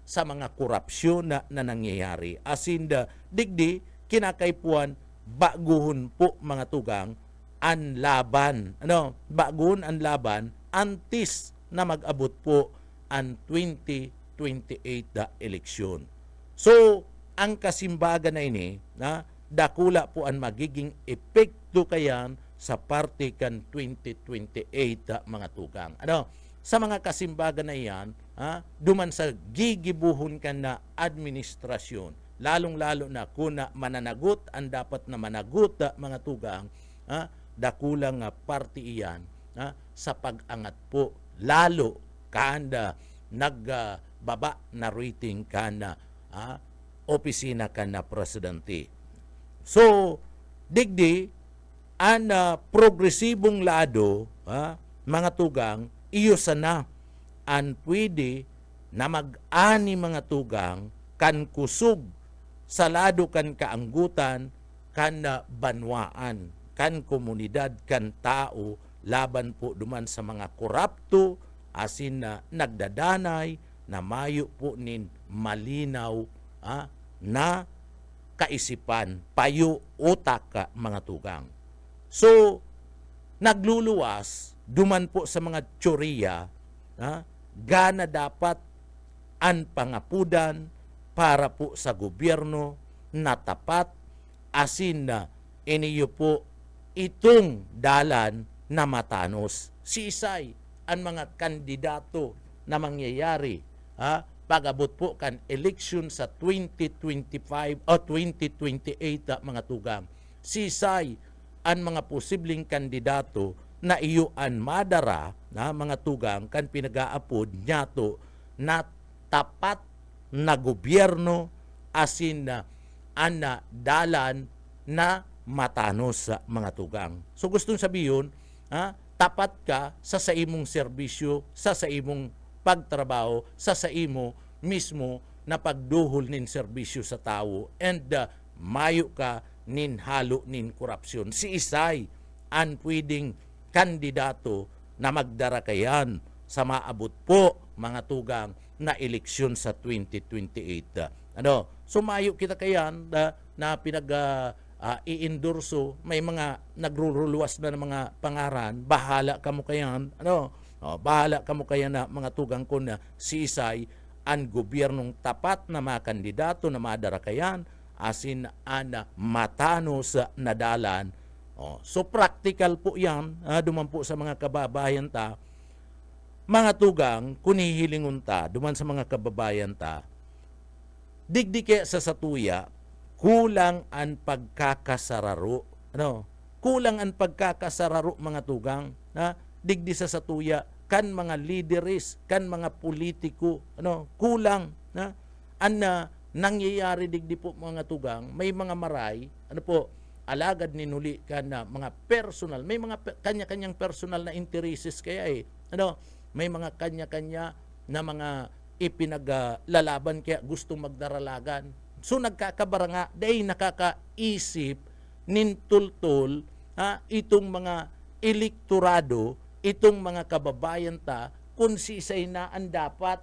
sa mga korupsyon na nangyayari. Asin digdi, kinakaipuan, baguhon po mga tugang, ang laban. Baguhon ang laban, antes na mag-abot po ang 2028 eleksyon. So, ang kasimbagan na ini, dakula po ang magiging epekto kayan sa parte kan 2028 mga tugang. Sa mga kasimbagan na iyan, duman sa gigibuhon kan na administrasyon, lalong-lalo na kung mananagot, ang dapat na managot mga tugang, dakulang parte iyan sa pag-angat po, lalo kanda nagbaba na rating kana opisina kana presidente. So, digdi, ang progresibong lado, mga tugang, iyo sana ang pwede na mag-ani mga tugang kan kusog sa lado kan kaanggutan kan banwaan, kan komunidad, kan tao, laban po duman sa mga korapto, asin na nagdadanay, na mayo po nin malinaw na kaisipan, payo, utak mga tugang. So, nagluluwas, duman po sa mga tsorya, gana dapat ang pangapudan para po sa gobyerno na tapat, asin na iniyo po itong dalan na matanos. Sisay ang mga kandidato na mangyayari pag-abot po kan election sa 2025 o 2028 mga tugang. Sisay ang mga posibleng kandidato na iyuan madara na mga tugang kan pinag-aapod nyato na tapat na gobyerno, asin na ana dalan na matanos sa mga tugang. So gustong sabihin, tapat ka sa imong serbisyo, sa imong pagtrabaho, sa imo mismo na pagduhol nin serbisyo sa tao, and mayo ka nin halo nin korupsyon. Si isay ang pwedeng kandidato na magdara kayan sa maabot po mga tugang na eleksyon sa 2028. So mayo kita kayan na pinag i-endorso, may mga nagruruluwas na ng mga pangaran, bahala ka mo kayan, bahala ka mo kayan na mga tugang ko na si isay ang gobyernong tapat na mga kandidato na madara kayan, asin ana matanos na dalan. So practical po yan, duman po sa mga kababayan ta, mga tugang, kunihilingon ta, duman sa mga kababayan ta, digdike sa satuya, kulang ang pagkakasararo. Kulang ang pagkakasararo mga tugang, digdi sa satuya, kan mga lideres, kan mga politiko, kulang. Nangyayari digdi po mga tugang, may mga maray, alagad ninuli ka na mga personal, may mga kanya-kanyang personal na intereses kaya may mga kanya-kanya na mga ipinaglalaban kaya gustong magdaralagan. So nagkakabaranga, dahil nakakaisip nintultol itong mga elektorado, itong mga kababayan ta, kung sisay na ang dapat,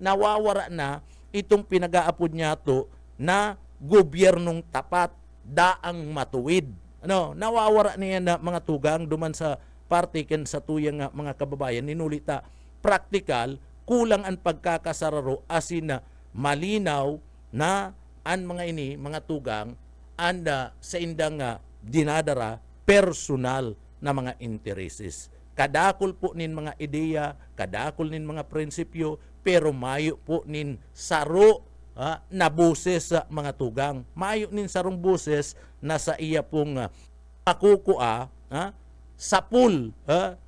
nawawara na itong pinag-aapod niya to na gobyernong tapat, daang matuwid. Nawawara niya na mga tugang duman sa partiken sa tuyang mga kababayan, ninulita, praktikal, kulang ang pagkakasararo, asin na malinaw na ang mga ini, mga tugang, anda sa indang dinadara personal na mga intereses. Kadakol po nin mga ideya, kadakol nin mga prinsipyo, pero mayo po nin saro na boses sa mga tugang. Mayo nin sarong boses na sa iya pong makukua sa pool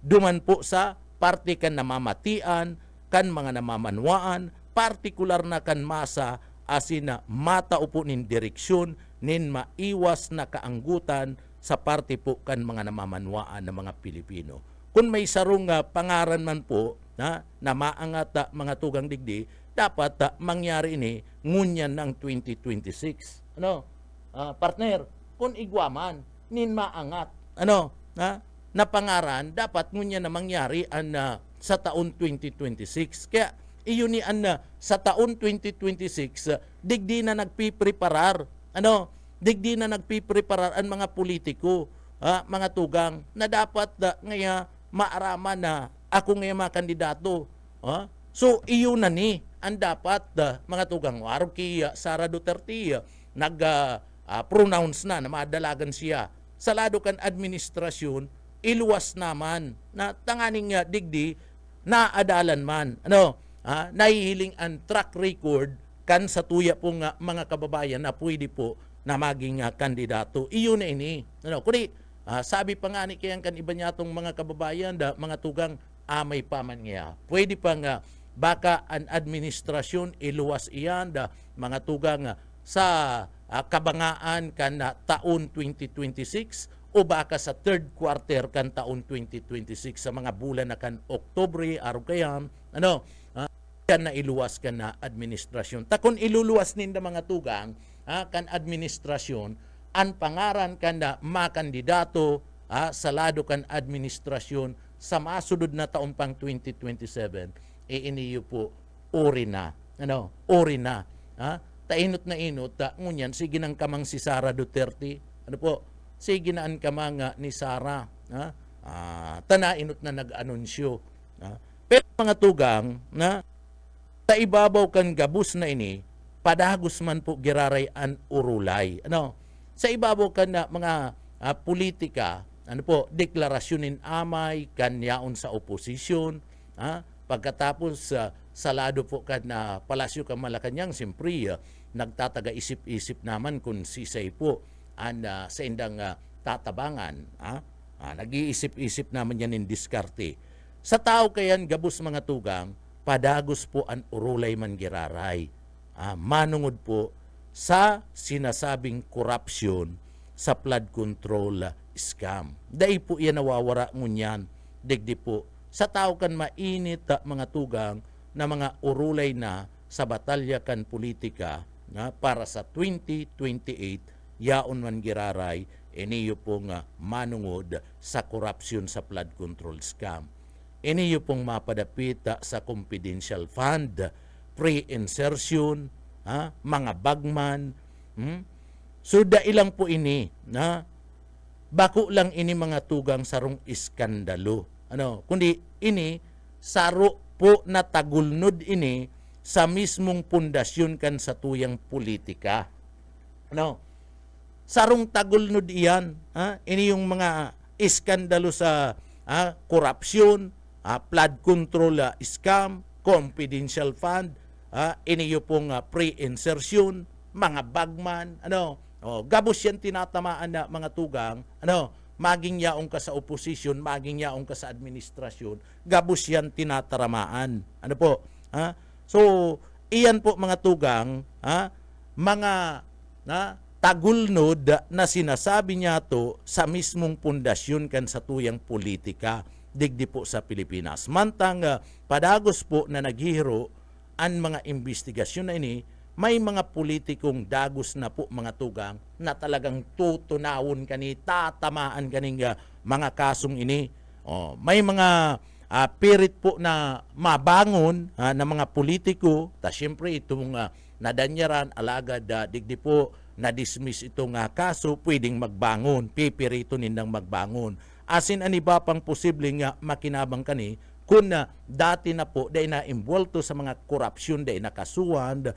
duman po sa parte kan namamatian, kan mga namamanwaan, partikular na kan masa asin na mataupo nin direksyon nin maiwas na kaanggutan sa parte po kan mga namamanwaan ng mga Pilipino. Kung may sarong pangaran man po na maangat mga tugang digdi, dapat mangyari ini ngunyan ng 2026. Partner, kung igwaman nin maangat na pangaran, dapat ngunyan na mangyari sa taon 2026. Kaya iyon ni sa taon 2026 digdi na nagpipreparar digdi na nagpipreparar ang mga politiko, mga tugang na dapat ngaya maaraman na ako ngaya mga kandidato. So iyon na ni ang dapat mga tugang waro kay Sara Duterte nag-pronounce na madalagan siya sa lado kan administrasyon, iluwas naman na tanganing digdi na adalan man nahihiling ang track record kan sa tuya pong mga kababayan na pwede po na maging kandidato. Iyon na ini. Kundi sabi pa nga ni kayang kan iba niya tong mga kababayan mga tugang amay pa man niya. Pwede pa nga baka ang administrasyon iluwas iyan mga tugang sa kabangaan kan taon 2026 o baka sa third quarter kan taon 2026 sa mga bulan na kan Oktubre araw kayan kan na iluwas kan na administrasyon. Takon iluluwas ninda mga tugang kan administrasyon ang pangaran kan na makandidato sa lado kan administrasyon sa masunod na taon pang 2027 iniyo po ori na tainot na inot ngunyan sige nang kamang si Sara Duterte sige na ang kamang ni Sara tanainot na nag-anunsyo pero mga tugang sa ibabaw kan gabus na ini padagos man po giraray an urulay sa ibabaw kan mga politika deklarasyonin amay kan yaon sa oposisyon pagkatapos sa lado po kan Palasyo kan Malacanang siyempre nagtataga isip-isip naman kung sisay po sa indang tatabangan nag-iisip-isip naman yan in diskarte sa tao kayan gabus mga tugang padagos po ang urulay man giraray manungod po sa sinasabing korupsyon sa flood control scam. Dahil po yan nawawara ngunyan digdi po sa tao kan mainit mga tugang na mga urulay na sa batalya kan politika para sa 2028 yaon man giraray iniyo pong manungod sa korupsyon sa flood control scam. Iniyo pong mapadapit sa confidential fund, pre-insertion, mga bagman. So dailang po ini bako lang ini mga tugang sarong iskandalo. Kundi ini saro po na tagulnod ini sa mismong pundasyon kan sa tuyang politika. Sarong tagulnod iyan. Ini yung mga iskandalo sa korupsyon, flood control scam, confidential fund, iniyo pong pre-insertion, mga bagman, gabos yan tinatamaan na mga tugang, maging yaong ka sa oposisyon, maging yaong ka sa administrasyon, gabos yan tinataramaan. So, iyan po mga tugang, mga tagulnod na sinasabi niya to sa mismong pundasyon kan sa tuyang politika digdi po sa Pilipinas. Mantang padagos po na naghihiro ang mga investigasyon na ini, may mga politikong dagos na po mga tugang na talagang tutunawon kani, tatamaan kaning mga kasong ini. May mga pirit po na mabangon na mga politiko, ta siyempre itong nadanyaran, alagad digdi po na-dismiss itong kaso, pwedeng magbangon, pipirito nindang magbangon. Asin ani ba pang posibleng makinabang kani kung dati na po dahil na involto sa mga korupsyon dahil nakasuhan,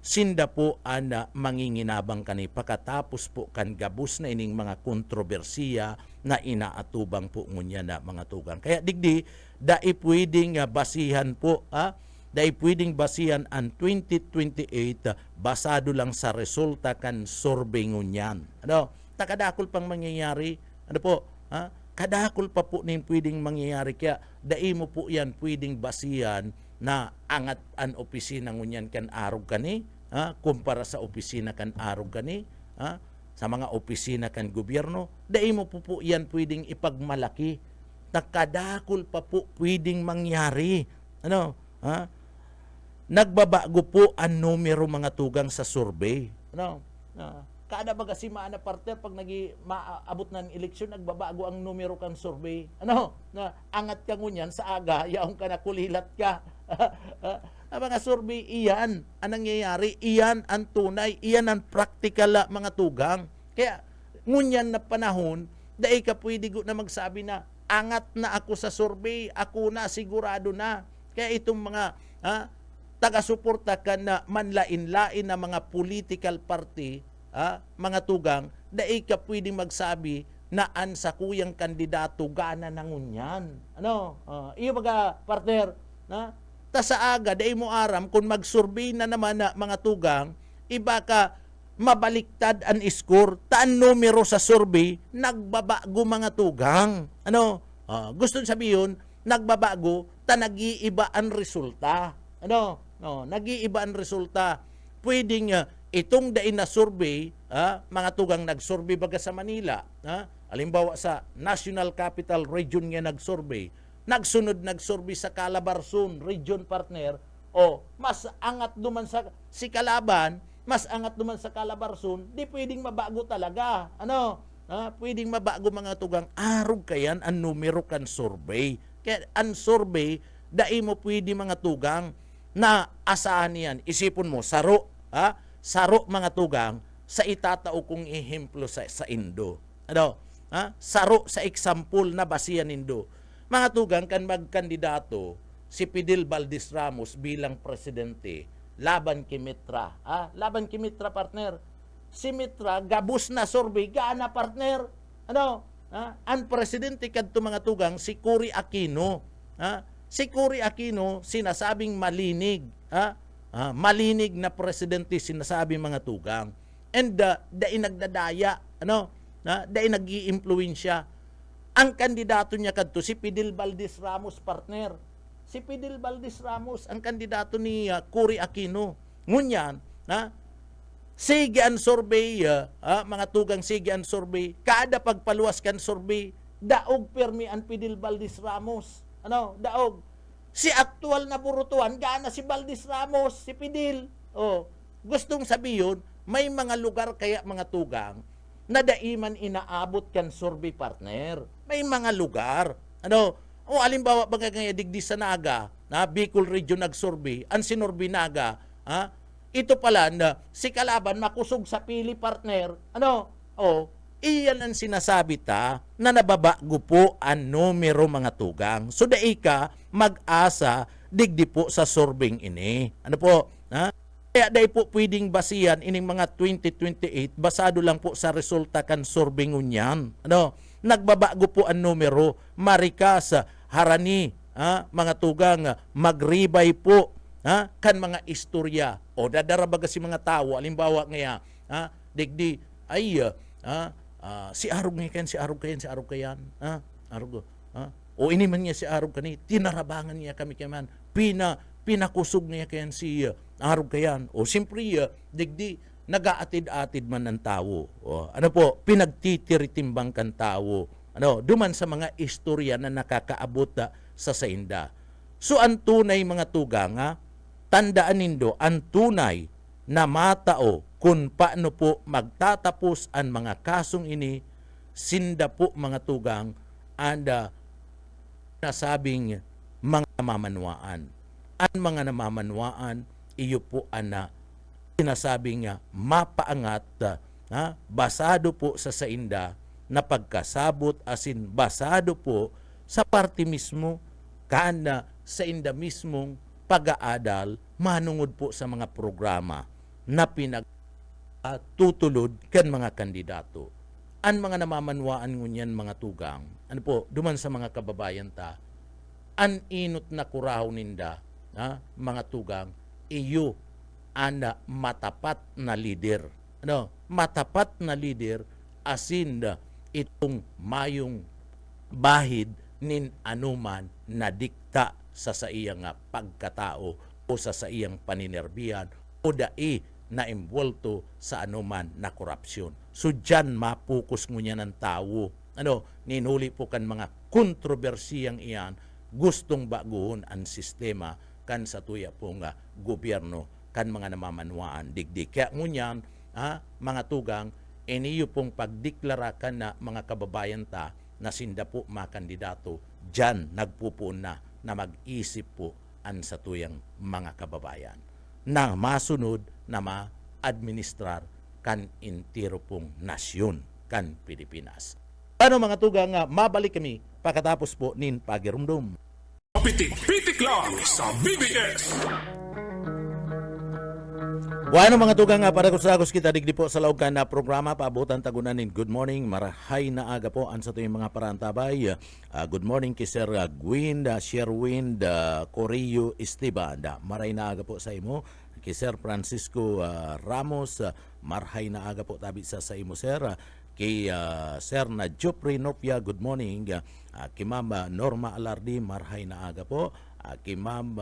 sinda po ang manginginabang kani pagkatapos po kan gabus na ining mga kontrobersiya na inaatubang po ngunya na mga tugang. Kaya digdi, dahil pwedeng basihan po, dahil pwedeng basihan ang 2028 basado lang sa resulta kan survey ngunyan. takadakol pang mangyayari. Ano po? Ha? Kadakol pa po nin pwedeng mangyayari. Kaya dai mo po yan pwedeng basihan na angat an opisina ngunyan kan arog kani, kumpara sa opisina kan arog kani, sa mga opisina kan gobyerno, dai mo po yan pwedeng ipagmalaki. Nakadakol pa po pwedeng mangyari. Ano? Nagbabago po ang numero mga tugang sa survey. Ano? Kada baga si Mana partner pag maabot ng eleksyon, nagbabago ang numero kan survey. Ano? Na angat ka ngunyan sa aga, yaong ka na kulilat ka. Ang mga survey, iyan ang nangyayari, iyan ang tunay, iyan ang practical mga tugang. Kaya ngunyan na panahon, dahil ka pwede na magsabi na angat na ako sa survey, ako na, sigurado na. Kaya itong mga taga-suporta ka na manlain-lain na mga political party, mga tugang, dahil ka pwede magsabi na an sa kuyang kandidato gana na ngunyan. Ano? Iyo mga partner, ta sa aga, dahil mo aram, kung mag-survey na naman na mga tugang, iba ka mabaliktad ang score, taan numero sa survey, nagbabago mga tugang. Ano? Gusto sabihin, nagbabago, ta nag-iiba ang resulta. Ano? Nag-iiba ang resulta. Pwedeng itong dain na survey, mga tugang nag-survey baga sa Manila, halimbawa sa National Capital Region nga nag-survey, nagsunod nag-survey sa Calabarzon Region partner, mas angat duman sa si Calaban, mas angat duman sa Calabarzon, di pwedeng mabago talaga. Ano? Pwedeng mabago mga tugang, arog kayan ang numero kan survey. Kaya ang survey, dai mo pwede mga tugang na asahan yan. Isipon mo, saro, saro mga tugang sa itatao kong ehemplo sa Indo. Ano? Saro sa example na basihan Indo. Mga tugang kan magkandidato si Fidel Valdez Ramos bilang presidente laban kay Mitra. Laban kay Mitra partner. Si Mitra gabus na survey gaana partner. Ano? Ang presidente kadto mga tugang si Cory Aquino. Si Cory Aquino sinasabing malinig. Malinig na presidente sinasabi mga tugang. And dai nagdadaya, ano? Dai nag-iimpluwensya. Ang kandidato niya kadto si Fidel Valdez Ramos partner. Si Fidel Valdez Ramos ang kandidato ni Cory Aquino. Ngunyan, sige ang survey, mga tugang sige ang survey, kada pagpaluwas kan survey, daog permi ang Fidel Valdez Ramos. Ano? Daog. Si aktual na burutuan, gana si Valdez Ramos, si Fidel. Gustong sabihin, may mga lugar kaya mga tugang na daiman inaabot kan survey partner. May mga lugar. Ano? Halimbawa, baga nga digdi sa Naga, Bicol Region nag-survey, ang sinorvey Naga, ito pala na si Kalaban makusog sa pili partner. Ano? Iyan ang sinasabi ta na nababago po ang numero mga tugang. So dai ka mag-asa digdi po sa surveying ini. Ano po? Kaya dai po pwedeng basihan ining mga 2028 basado lang po sa resulta kan surveying unyan. Ano? Nagbabago po ang numero. Marikas, Harani, mga tugang, magribay po kan mga istorya. Dadara baga si mga tao. Alimbawa ngaya, digdi, ay, si Arog ngayon, si Arog kayan, Arog, ini man niya si Arog kani, tinarabangan niya kami kaman, pinakusog niya kayan si Arog kayan. Siyempre, digdi, nagaatid-atid man ng tao. Ano po, pinagtitiritimbang kan tao. Ano, duman sa mga istorya na nakakaabot sa sainda. So, ang tunay mga tugang, tandaan nindo, ang tunay na matao kung paano po magtatapos ang mga kasong ini, sinda po mga tugang, anda nasabing mga namamanwaan. Ang mga namamanwaan, iyo po ana sinasabing mapaangat, basado po sa sainda, na pagkasabot asin basado po sa parte mismo, kana sa inda mismong pag-aadal, manungod po sa mga programa na tutulod kan mga kandidato. Ang mga namamanwaan ngunyan mga tugang, ano po, duman sa mga kababayan ta, an inot na kuraw ninda, mga tugang, iyo ana matapat na leader. Ano? Matapat na leader asin itong mayong bahid nin anuman na dikta sa iyang pagkatao o sa iyang paninerbihan o dai na imbwelto sa anuman na korupsyon. So dyan mapokus mo niya ng tao. Ninuli po kan mga kontrobersiyang iyan, gustong baguhon ang sistema kan sa tuya po nga gobyerno kan mga namamanwaan digdig. Kaya ngunyan, mga tugang, iniyo pong pagdeklara kan na mga kababayan ta na sinda po mga kandidato, dyan nagpupuon na mag-isip po ang sa tuyang mga kababayan na masunod na ma-administrar kan intero pong nasyon kan Pilipinas. Ano mga tugang, mabalik kami pagkatapos po nin pagirumdum. Pitik-pitik lang sa BBS. Bueno mga tugang, para kusagos kita digdi po sa laugan na programa paabutan tagunan nin good morning, marahay na aga po ang sa tuyong mga parantabay. Good morning kay Sir Gwyn, Sherwin, Corillo Esteban. Maray na aga po sa imo. Kay Sir Francisco Ramos, marahay na aga po tabi sa imo Sir. Kay Sir na Jopri Nopia, good morning. Kay Ma'am Norma Alardi, marahay na aga po. Kay Ma'am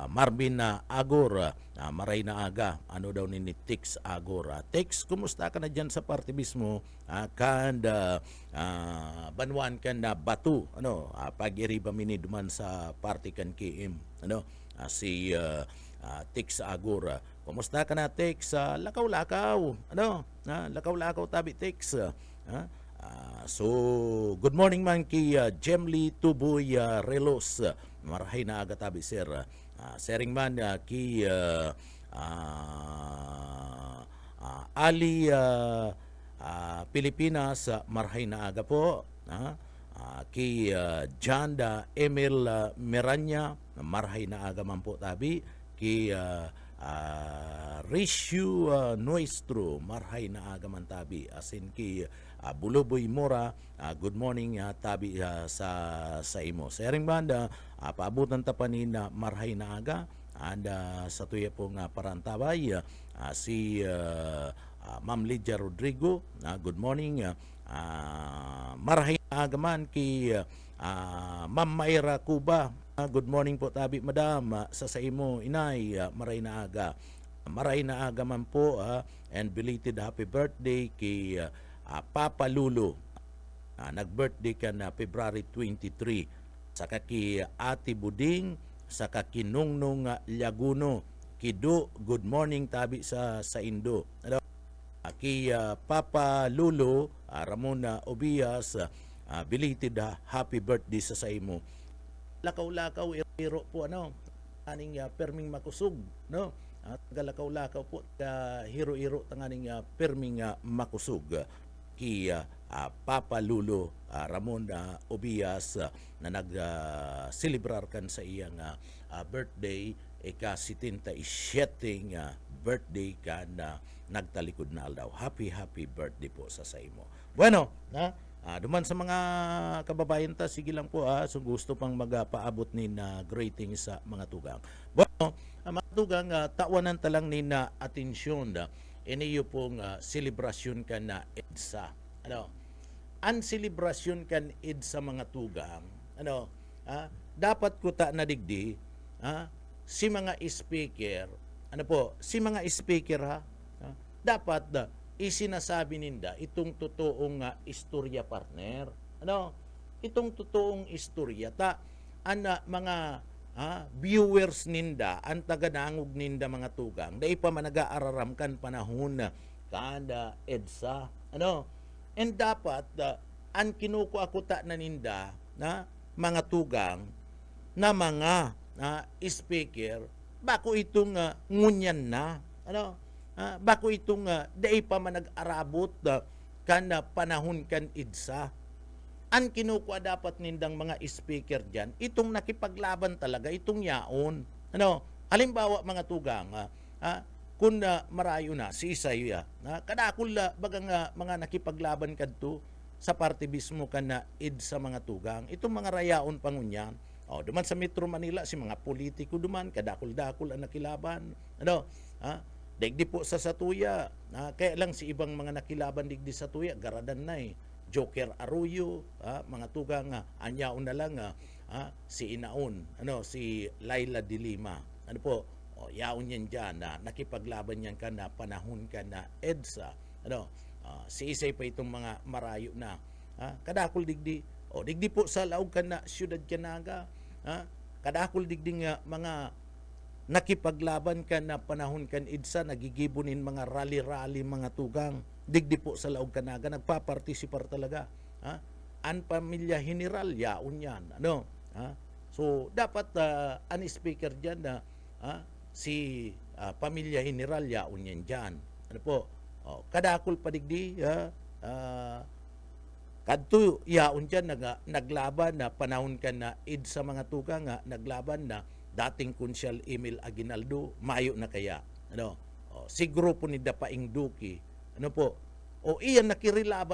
Marvin Agor, maray na aga. Ano daw ni Tix Agor? Tix, kumusta ka na dyan sa party mismo? Banwan kan na batu. Pag-iriba mini duman sa party kan Kim. Si Tix Agor. Kumusta ka na, Tix? Lakaw-lakaw. Lakaw-lakaw tabi, Tix. So, good morning man kay Jemly Tuboy Relos. Marahay na aga tabi, sir. Sering man kay Ali Pilipinas, marahay na aga po. Kay Janda Emil Miranya, marahay na aga man po tabi. Kay Rishu Nuestro, marahay na aga man tabi. Asin kay Buluboy Mora, good morning tabi sa imo. Sering banda, paabutan tapanin na marhay na aga. And sa tuya pong parantabay, si Ma'am Lydia Rodrigo, good morning. Marhay na aga man kay Ma'am Mayra Cuba, good morning po tabi madam. Sa imo inay, maray na aga. Maray na aga man po, and belated happy birthday kay Papa Lulu. Nag-birthday ka na February 23. Saka ki Ate Buding, saka ki Nungnung Laguno. Kido, good morning tabi sa Indo. Ki Papa Lulu, Ramona Obias, belated happy birthday sa imo. Lakaw-lakaw iro po aning perming makusog, tagalakaw-lakaw po hiro-hiro tanganing perming makusog. Ki Papa Lulu Ramon Obias na nag-celebrar kan sa iyang birthday, ika-77 birthday ka na nagtalikod na aldaw. Happy birthday po sa imo. Bueno, duman sa mga kababayan ta, sige lang po so gusto pang magpaabot ni na greetings sa mga tugang. Bueno, mga tugang, tawanan talang ni na atensyon iniyo pong selebrasyon ka na EDSA. Ang selebrasyon kan EDSA mga tugang, dapat ko ta nadigdi, si mga speaker, si mga speaker dapat isinasabi ninda itong totoong istorya, partner. Itong totoong istorya ta mga viewers ninda, ang taganangog ninda mga tugang, dahil pa manag-aararam kan panahon kada EDSA. And dapat, ang kinukuakuta na ninda, mga tugang, na mga speaker, bako itong ngunyan na, bako itong dahil pa manag-arabot kan panahon kan EDSA. Ang kinukuha dapat nindang mga speaker dyan, itong nakipaglaban talaga, itong yaon. Halimbawa mga tugang, kung marayo na, si Isaya, kadakul bagang mga nakipaglaban kadto sa parte mismo ka na sa mga tugang, itong mga rayaon pangunyan. Duman sa Metro Manila, si mga politiko duman, kadakul-dakul ang nakilaban. digdi po sa satuya. Kaya lang si ibang mga nakilaban digdi sa tuya, garadan na Joker Arroyo, mga tugang anyaon na lang si Inaon, si Laila de Lima. Ano po, yaon yan dyan na nakipaglaban yan ka na panahon ka na EDSA. Si Isay pa itong mga marayo na. Kadakol digdi. Digdi po sa laog ka na Siyudad Canaga. Kadakol digdi nga mga nakipaglaban ka na panahon kan EDSA, nagigibunin mga rally-rally mga tugang. Digdi po sa laog Canaga, nagpapartisipar talaga. An pamilya general, yaon yan. So, dapat an speaker dyan na si pamilya general, yaon yan dyan. Ano po? Kadakol padigdi, kadto yaon dyan, naglaban na panahon ka na EDSA mga tugang, naglaban na dating Konsyal Emil Aguinaldo, mayo na kaya. Si grupo ni Dapaing Duki, iyan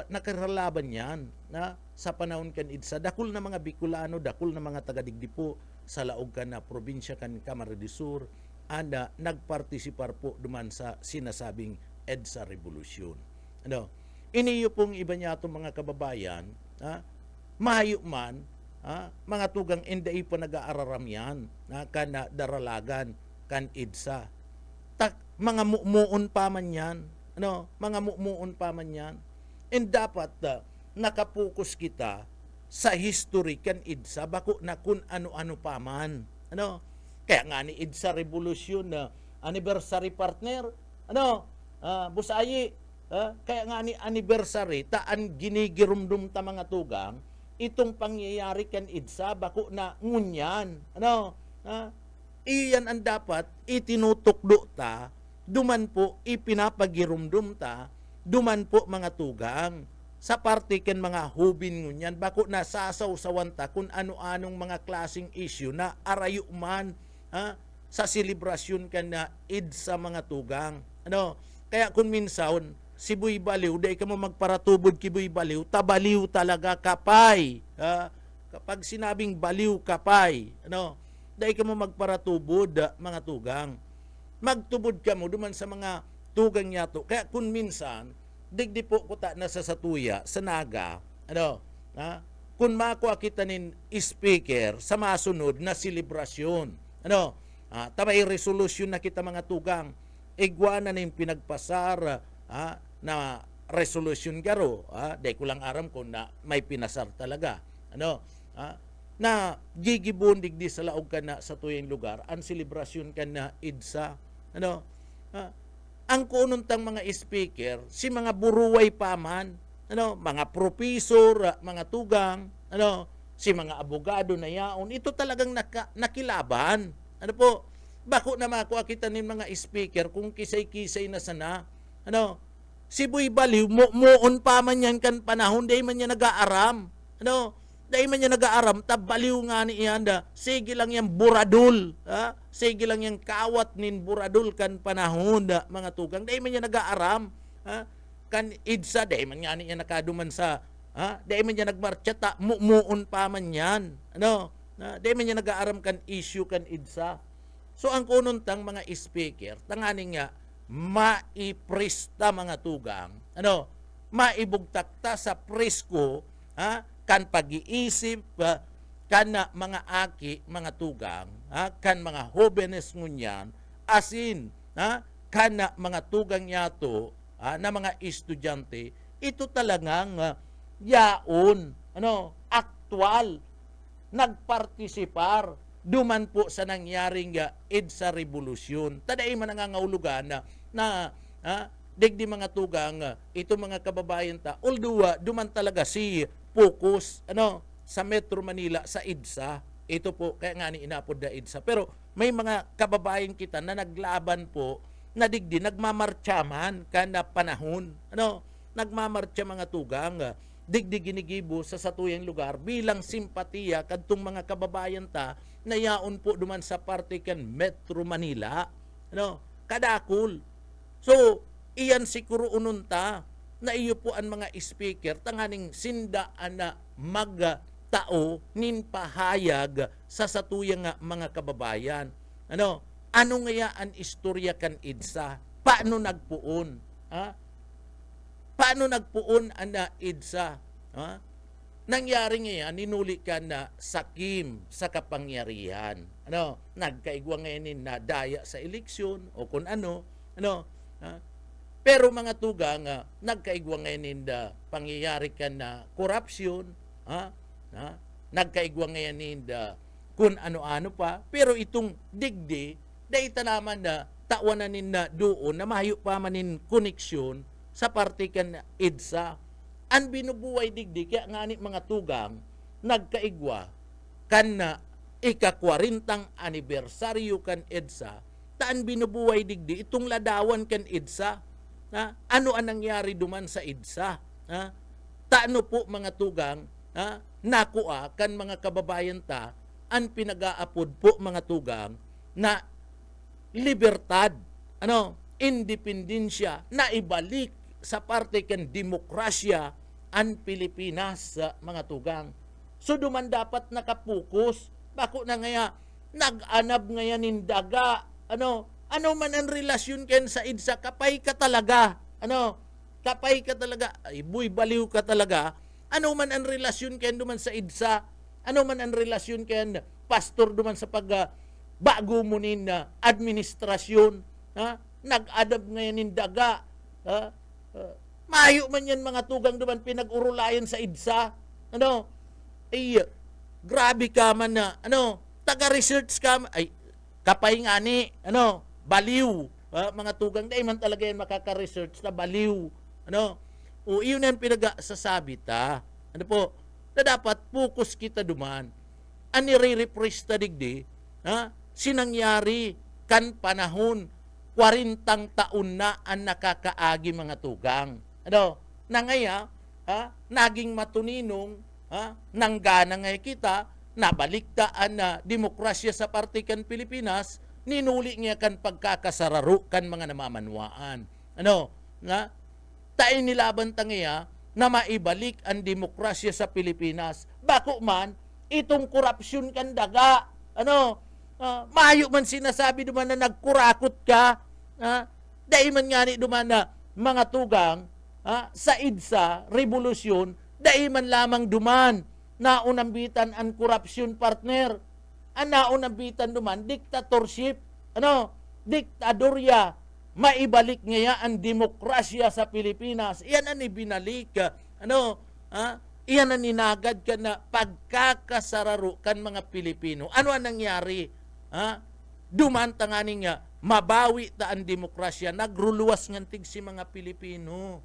nakirelaban yan na sa panahon kan EDSA. Dakul na mga Bicolano, dakul na mga taga-digdi po sa laog kan na probinsya kan Camarines Sur, anda nagpartisipar po duman sa sinasabing EDSA Revolution. Iniyo pong iba niya itong mga kababayan, mahayo man, mga tugang inday pa nag-aararam yan, kan daralagan, kan EDSA. Mga muumuon pa man yan, mga muumuon pa man yan. And dapat nakapokus kita sa history kan EDSA, bako na kung ano-ano pa man. Kaya nga ni EDSA Revolution na anniversary partner, Busayi, kaya nga ni anniversary, taan ginigirumdum ta mga tugang, itong pangyayari kan EDSA, bako na ngunyan. Iyan ang dapat itinutukdo ta, duman po ipinapagirumdum ta, duman po mga tugang, sa parte ken mga hubin ngunyan, bako na sasaw-sawan ta kung ano-anong mga klaseng issue na arayo man sa selebrasyon kan na EDSA mga tugang. Kaya kung minsan, si Boy Baliw, dahil ka mo magparatubod ki Boy Baliw, tabaliw talaga kapay. Kapag sinabing baliw kapay, dahil ka mo magparatubod, mga tugang. Magtubod ka mo duman sa mga tugang yato. Kaya kung minsan, digdi po ko ta na sa satuya, sa naga, kung makuha kita nin speaker sa masunod na selebrasyon, tabay resolution na kita mga tugang, igwa na nin pinagpasar, na resolution garo, dahil ko lang aram ko na may pinasar talaga. Na gigibundig di sa laog ka na sa tuyong lugar, ang selebrasyon ka na EDSA. Ang kununtang mga speaker, si mga buruway paman, mga professor, mga tugang, si mga abogado na yaon, ito talagang nakilaban. Bako na makuha kita nin mga speaker kung kisay-kisay na sana. Si Boy Baliw, muon pa man yan kan panahon, dahi man niya nag-aaram. Dahi man niya nag-aaram, tabaliw nga ni iyanda, sige lang yan buradul. Sige lang yan kawat nin buradul kan panahon, mga tugang. Dahi man niya nag-aaram. Kan EDSA, dahi man nga ni yan nakaduman sa, dahi man niya nagmarcha, muon pa man yan. Dahi man niya nag-aaram kan issue kan EDSA. So ang kununtang mga speaker, tanganing nga, maiprista mga tugang, maibugtakta sa presko, kan pag-iisip, kan na mga aki, mga tugang, kan mga hobenes ngunyan, asin, kan na mga tugang yato, na mga estudyante, ito talagang yaon, aktual, nagpartisipar, duman po sa nangyaring EDSA Revolution. Taday man nangangaulugan na digdi mga tugang, ito mga kababayan ta, although duman talaga si focus sa Metro Manila sa EDSA. Ito po, kaya nga ni inapod na EDSA. Pero may mga kababayan kita na naglaban po, na digdi, nagmamarcha man kana panahon. Nagmamarcha mga tugang, digdi ginigibo sa satuyang lugar bilang simpatiya kadtong mga kababayan ta na yaon po duman sa parte kan Metro Manila. Kadakul. So, iyan siguro ununta na iyo po ang mga speaker tanganing sindaan na magtao nin pahayag sa satuyang mga kababayan. Ano nga ang istorya kan EDSA? paano nagpuon? Ha? Paano nagpuon ang EDSA? Ha? Nangyari ngayon, ninuli ka na sakim sa kapangyarihan. Ano? Nagkaigwa ngayon na daya sa eleksyon o kung ano. Ha? Pero mga tugang, nagkaigwa ngayon na pangyayari ka na korupsyon. Ha? Ha? Nagkaigwa ngayon na kung ano-ano pa. Pero itong digdi, dahil naman na tawanan na doon na mahayo pa manin koneksyon sa parte kan EDSA. Ang binubuhay digdi, kaya nga ni mga tugang, nagkaigwa kan na ika-40 anibersaryo kan EDSA, taan binubuhay digdi, itong ladawan kan EDSA. Ha? Ano ang nangyari duman sa EDSA? Ha? Taano po mga tugang, nakuha kan mga kababayan ta, ang pinag-aapod po mga tugang, na libertad, independensya, na ibalik sa parte kan demokrasya ang Pilipinas sa mga tugang. So duman dapat nakapokus, bako na ngaya nag-anab ngayon in daga, ano man ang relasyon ken sa EDSA, kapay ka talaga, kapay ka talaga, ay buy baliw ka talaga, ano man ang relasyon ken duman sa EDSA, ano man ang relasyon ken pastor duman sa bago mo nin administrasyon, nag-adab ngayon in daga, mayo man yan mga tugang duman pinag-urulayan sa EDSA, grabe ka man na, taga-research ka, ay, kapay nga ni, baliw, mga tugang, dahil man talaga yan makaka-research na baliw, o iyon ang pinag-sasabi ta, na dapat focus kita duman, ang nire-repress ta digdi, sinangyari kan panahon, 40 taon na ang nakakaagi mga tugang. Na ngaya, naging matuninong, nanggana ngay kita, nabaliktaan na demokrasya sa partikan Pilipinas, ninuli niya kan pagkakasararo kan mga namamanwaan. Tayo nilaban tangaya na maibalik ang demokrasya sa Pilipinas. Bako man, itong korupsyon kan daga, mayo man sinasabi duman na nagkurakot ka, dahil man nga ni duman na mga tugang, sa EDSA, revolusyon, dahil man lamang duman, naunambitan ang korupsyon partner, ang naunambitan duman, dictatorship, diktadorya, maibalik niya ang demokrasya sa Pilipinas. Iyan ang ibinalik, iyan ang ninagad ka na pagkakasararo kan mga Pilipino. Ano ang nangyari? Duman tanganing mabawi ta ang demokrasya, nagruluwas ngantig si mga Pilipino.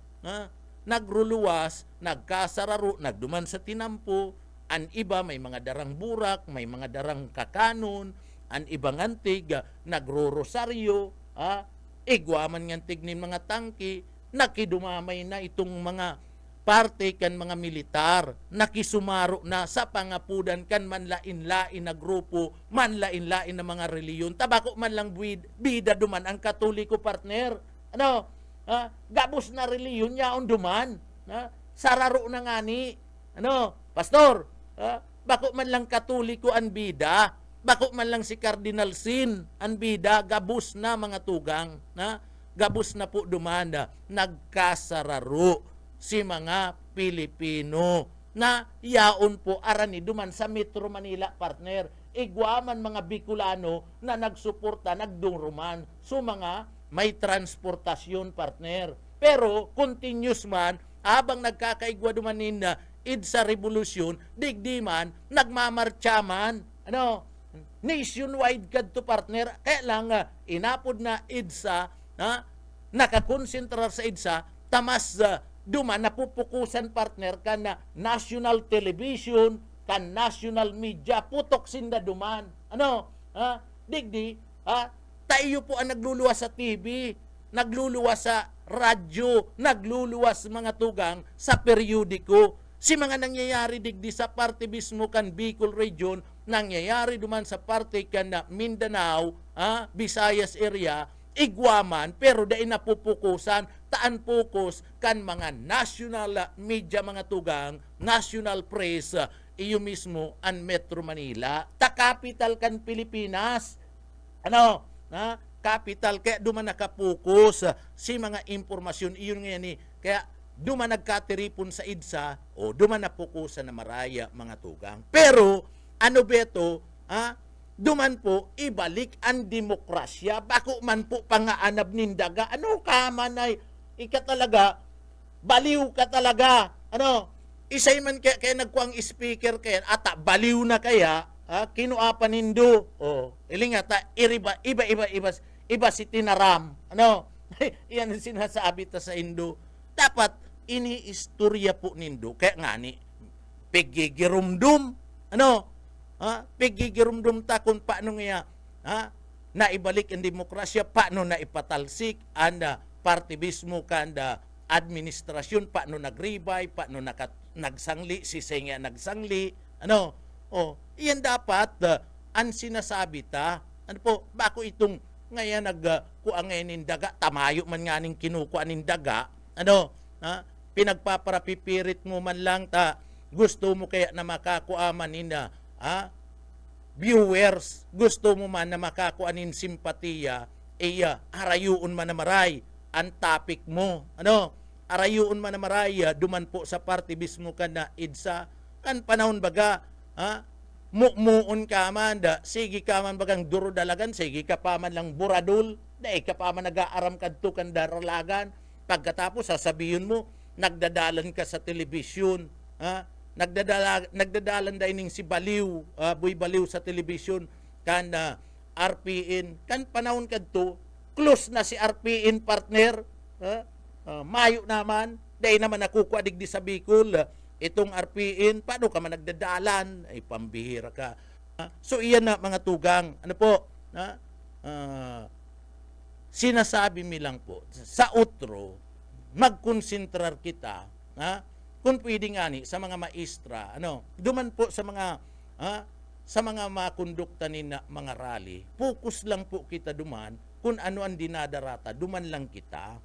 Nagruluwas, nagkasararo, nagduman sa tinampo, ang iba may mga darang burak, may mga darang kakanon, ang ibang antig, nagrorosaryo, igwaman ngantig nin mga tangki, nakidumamay na itong mga parte kan mga militar, nakisumaro na sa pangapudan kan manlain-lain na grupo, manlain-lain na mga reliyon, tabako man lang bida duman ang Katoliko partner, gabos na reliyon yaon duman, sararo na nga ni, pastor, bako man lang Katoliko ang bida, bako man lang si Cardinal Sin ang bida, gabos na mga tugang, gabos na po duman, nagkasararo si mga Pilipino na yaon po arani duman sa Metro Manila partner, igwaman mga Bicolano na nagsuporta, nagdungruman so mga may transportasyon partner. Pero continuous man, habang nagkakaigwa dumanin na EDSA revolusyon, digdi man, nagmamarcha man, nationwide kadto partner, kaya lang inapod na EDSA, nakakonsentrar sa EDSA, tamas duman napupukusan partner kan na national television, kan national media, putok sinda duman. Digdi, tayo po ang nagluluwas sa TV, nagluluwas sa radyo, nagluluwas mga tugang sa periodiko. Si mga nangyayari digdi sa parte mismo kan Bicol region, nangyayari duman sa parte kan na Mindanao, Visayas area, igwaman, pero dahil napupukusan, taan pokus kan mga national media mga tugang, national press, iyo mismo ang Metro Manila, ta capital kan Pilipinas. capital kaya duman nakapokus si mga impormasyon iyon nga ni kaya duman nagkatiripon sa EDSA o duman napukusan na maraya mga tugang. Pero ano beto, duman po ibalik ang demokrasya bako man po pangaanab nindaga. Ano ka man ay ika talaga baliw ka talaga. Ano? Isay man kaya nagkuang speaker kaya ata baliw na kaya kinuapan nindo. Iling ata iba si tinaram. Ano? Iyan ang sinasabi ta sa Indo. Dapat iniistorya po nindo kaya ngani pigigirumdum. Ano? Pigigirumdum ta kung paano nga naibalik ang demokrasya, paano na ipatalsik ang partibismo kanda administrasyon, paano nagribay, paano nagsangli, si Senga nagsangli, ano, iyan dapat, ang sinasabi ta, ano po, bako itong, ngayon nagkuha ngayon ng daga, tamayo man nga ning kinukuha ng daga, ano, pinagpaparapipirit mo man lang ta, gusto mo kaya na makakuha man nina, viewers, gusto mo man na makakuha nin simpatiya, harayuon man na maray, ang topic mo, ano, arayuon man na maraya, duman po sa partibismo ka na EDSA, kan panahon baga, muon ka man, sige ka man bagang duro dalagan, sige ka pa man lang buradul, daig ka pa man nag-aaram kadto kan daralagan, pagkatapos sasabihin mo, nagdadalan ka sa telebisyon, nagdadalan daining si Baliw, Boy Baliw sa telebisyon, kan RPN, kan panahon kadto, close na si RPN partner, mayo naman, dahil naman nakukuha digdi sa Bicol, itong RPN, paano ka man nagdadalan, ay pambihira ka. So iyan na mga tugang, ano po, sinasabi mi lang po, sa utro, magkonsentrar kita, kung pwede nga ni, sa mga maestra, duman po sa mga makondukta ni na mga rally, focus lang po kita duman, kung ano ang dinadarata, duman lang kita,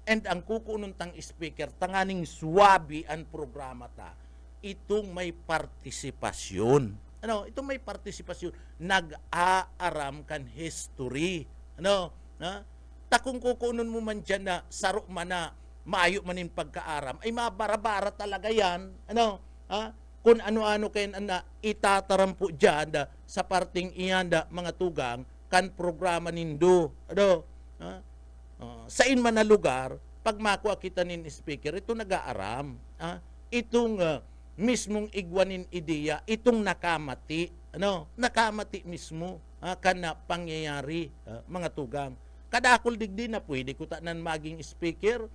and ang kukununtang speaker, tanganing swabi ang programa ta, itong may partisipasyon, itong may partisipasyon, nag-aaram kan history, takong kukunon mo man dyan na, saro man na, maayo manin pagkaaram, ay mabarabara talaga yan, kung ano-ano kayo na itataram po dyan sa parting iyan mga tugang, kan programa nindo, sa inman na lugar, pag makuha kita nin speaker, ito nag-aaram, itong mismong igwanin ideya, itong nakamati, nakamati mismo, kana pangyayari, mga tugang. Kadakol digdi na pwede ko tanan maging speaker,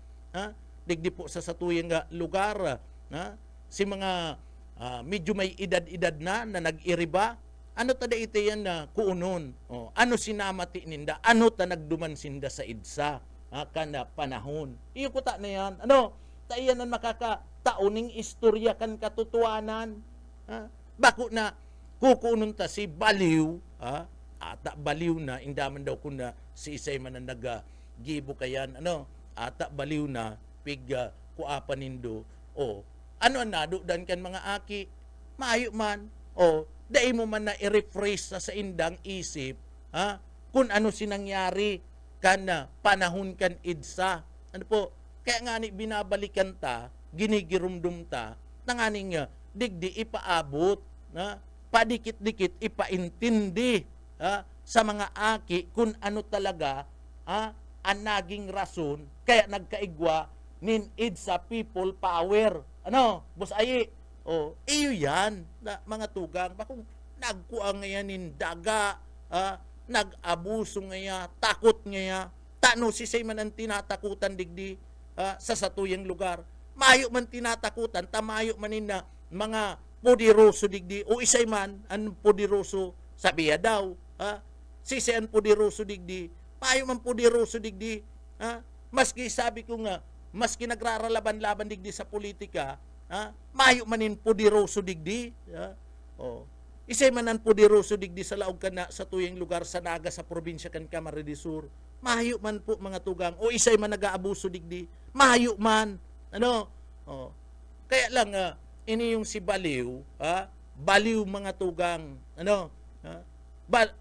digdi po sa satuyang lugar, si mga medyo may edad-edad na nag-iriba, ano tada ito yan na kuunon? Ano sinamati ninda? Ano ta nagduman sinda sa EDSA? Kana panahon. Iyo ko ta na yan. Tayan na makakatauning istorya kan katutuanan. Bako na kukunon ta si Baliw, ata Baliw na, indaman daw ko na si Isay man na nag-gibo kayan, ata Baliw na, pig kuapa nindo, ano nado dan kan mga aki, maayo man, dahil mo man na i-rephrase sa indang isip, kung ano sinangyari kan panahon kan EDSA. Ano po, kaya nga ni binabalikan ta, ginigirumdum ta, nanganing digdi ipaabot, padikit-dikit ipaintindi sa mga aki kung ano talaga ang naging rason, kaya nagkaigwa nin EDSA people power. Boss Ayi, iyo yan, mga tugang, bakong nagkuha ngayon nin daga, nag-abuso ngaya, takot ngaya, tano si say man ang tinatakutan digdi sa satuyang lugar. Mayo man tinatakutan, tamayo manin na mga poderoso digdi, o isay man ang poderoso, sabiya daw, si say ang poderoso digdi, mayo man poderoso digdi, maski sabi ko nga, maski nagraralaban-laban digdi sa politika, mayo manin poderoso digdi, isay man ang poderoso digdi sa laog ka na sa tuyang lugar sa naga sa probinsya kan Camarines Sur, mayo man po mga tugang, o isay man nag-aabuso digdi, mayo man, kaya lang, ini yung si Baliw, Baliw mga tugang,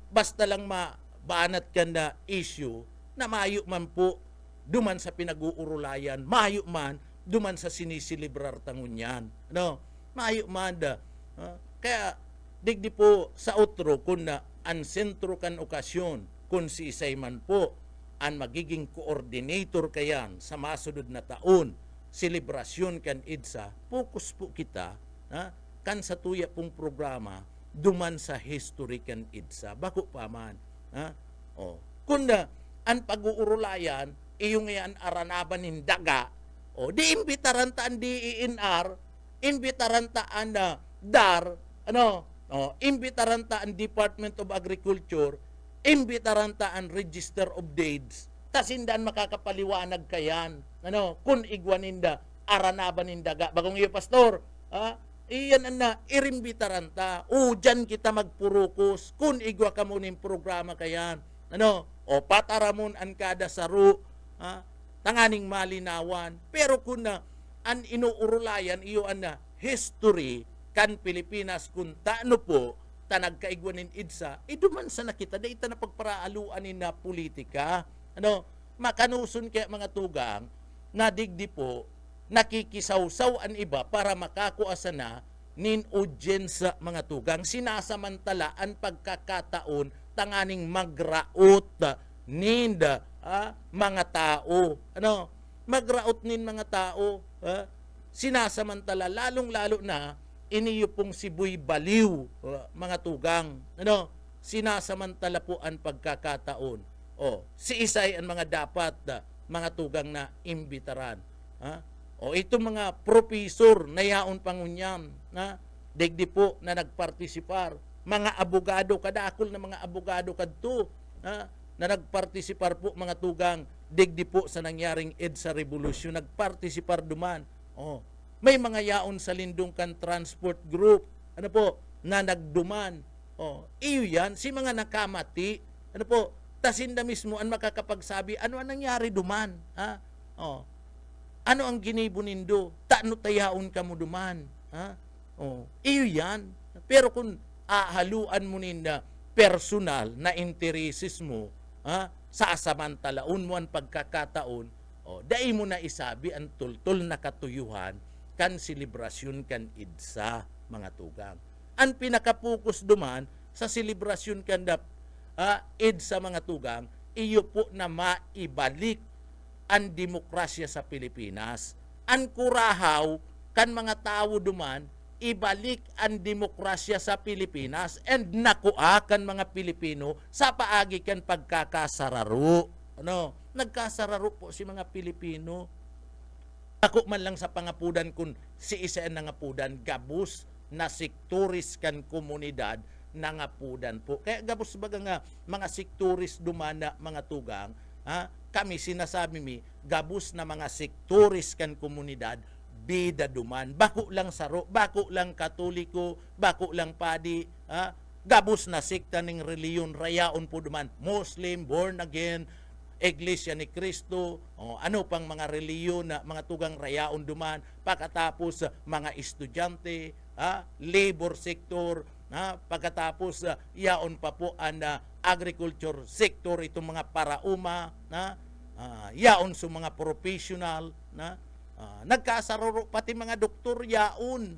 basta lang banat kan na issue na mayo man po duman sa pinag-uurulayan, mayo man duman sa sinisilibrar tangunyan. Ano? Mayo man da. Kaya digdi po sa outro kun na ang sentro kan okasyon kung si isay man po ang magiging coordinator kayan sa masunod na taon, selebrasyon kan EDSA, focus po kita kan sa tuya pong programa duman sa history kan EDSA. Bako pa man. Kung na ang pag-uurulayan, iyong yan aranaban ng daga, di imbitaran taan DENR, imbitaran taan na DAR, imbitaran taan Department of Agriculture, imbitaran taan Register of Deeds, tas hindan makakapaliwanag kayan, kung igwaninda, aranaban ng daga. Bagong iyo, Pastor, iyan na, irimbitaran ta, dyan kita magpurukos, kung igwa ka mo ng programa kayan, pataramon ang kada saro, tanganing malinawan, pero kung na, an inuurulayan, iyo na, history, kan Pilipinas, kung taano po, nagkaigwanin EDSA, duman sa nakita, da ita na pagparaaluanin na politika. Makanusun kaya mga tugang, na digdi po, nakikisaw-saw ang iba para makakuasa na nin audience sa mga tugang. Sinasamantala ang pagkakataon, tanganing magraot nin mga tao. Magraot nin mga tao, sinasamantala, lalong-lalo na, iniyo pong si Buy Baliw, mga tugang. Sinasamantala po ang pagkakataon. Si isay ang mga dapat, mga tugang na imbitaran. Itong mga profesor na yaon pangunyam, digdi po na nagpartisipar. Mga abogado, kadakol na mga abogado kadto, na nagpartisipar po, mga tugang, digdi po sa nangyaring EDSA Revolution, nagpartisipar duman. May mga yaon sa Lindungkan Transport Group, na nagduman. Iyo yan, si mga nakamati, tasinda mismo ang makakapagsabi, ano ang nangyari duman? Ano ang ginibo nindo? Taano tayaon ka mo duman? Iyo yan. Pero kung haluan mo ninda personal na intereses mo, sasamantalaon mo ang pagkakataon, dai mo na isabi ang tultol na katuyuhan kan selebrasyon kan EDSA, mga tugang. Ang pinakapokus duman sa selebrasyon kan EDSA, mga tugang, iyo po na maibalik ang demokrasya sa Pilipinas. Ang kurahaw kan mga tao duman, ibalik ang demokrasya sa Pilipinas and nakuha kan mga Pilipino sa paagi kan pagkakasararo. Nagkasararo po si mga Pilipino. Ako man lang sa pangapudan kung si isa na ngapudan, gabus na sektoris kan komunidad na ngapudan po. Kaya gabus baga nga mga sektoris dumana, mga tugang, kami sinasabi mi, gabus na mga sektoris kan komunidad, bida duman. Bako lang saro, bako lang katoliko, bako lang padi, gabus na sikta ng reliyon, rayaon po duman, Muslim, born again, Iglesia ni Cristo, ano pang mga reliyon na mga tugang rayaon duman, pagkatapos mga estudyante, labor sector, pagkatapos yaon pa po ang agriculture sector, itong mga parauma, yaon sa mga professional, nagkasaruro pati mga doktor yaon,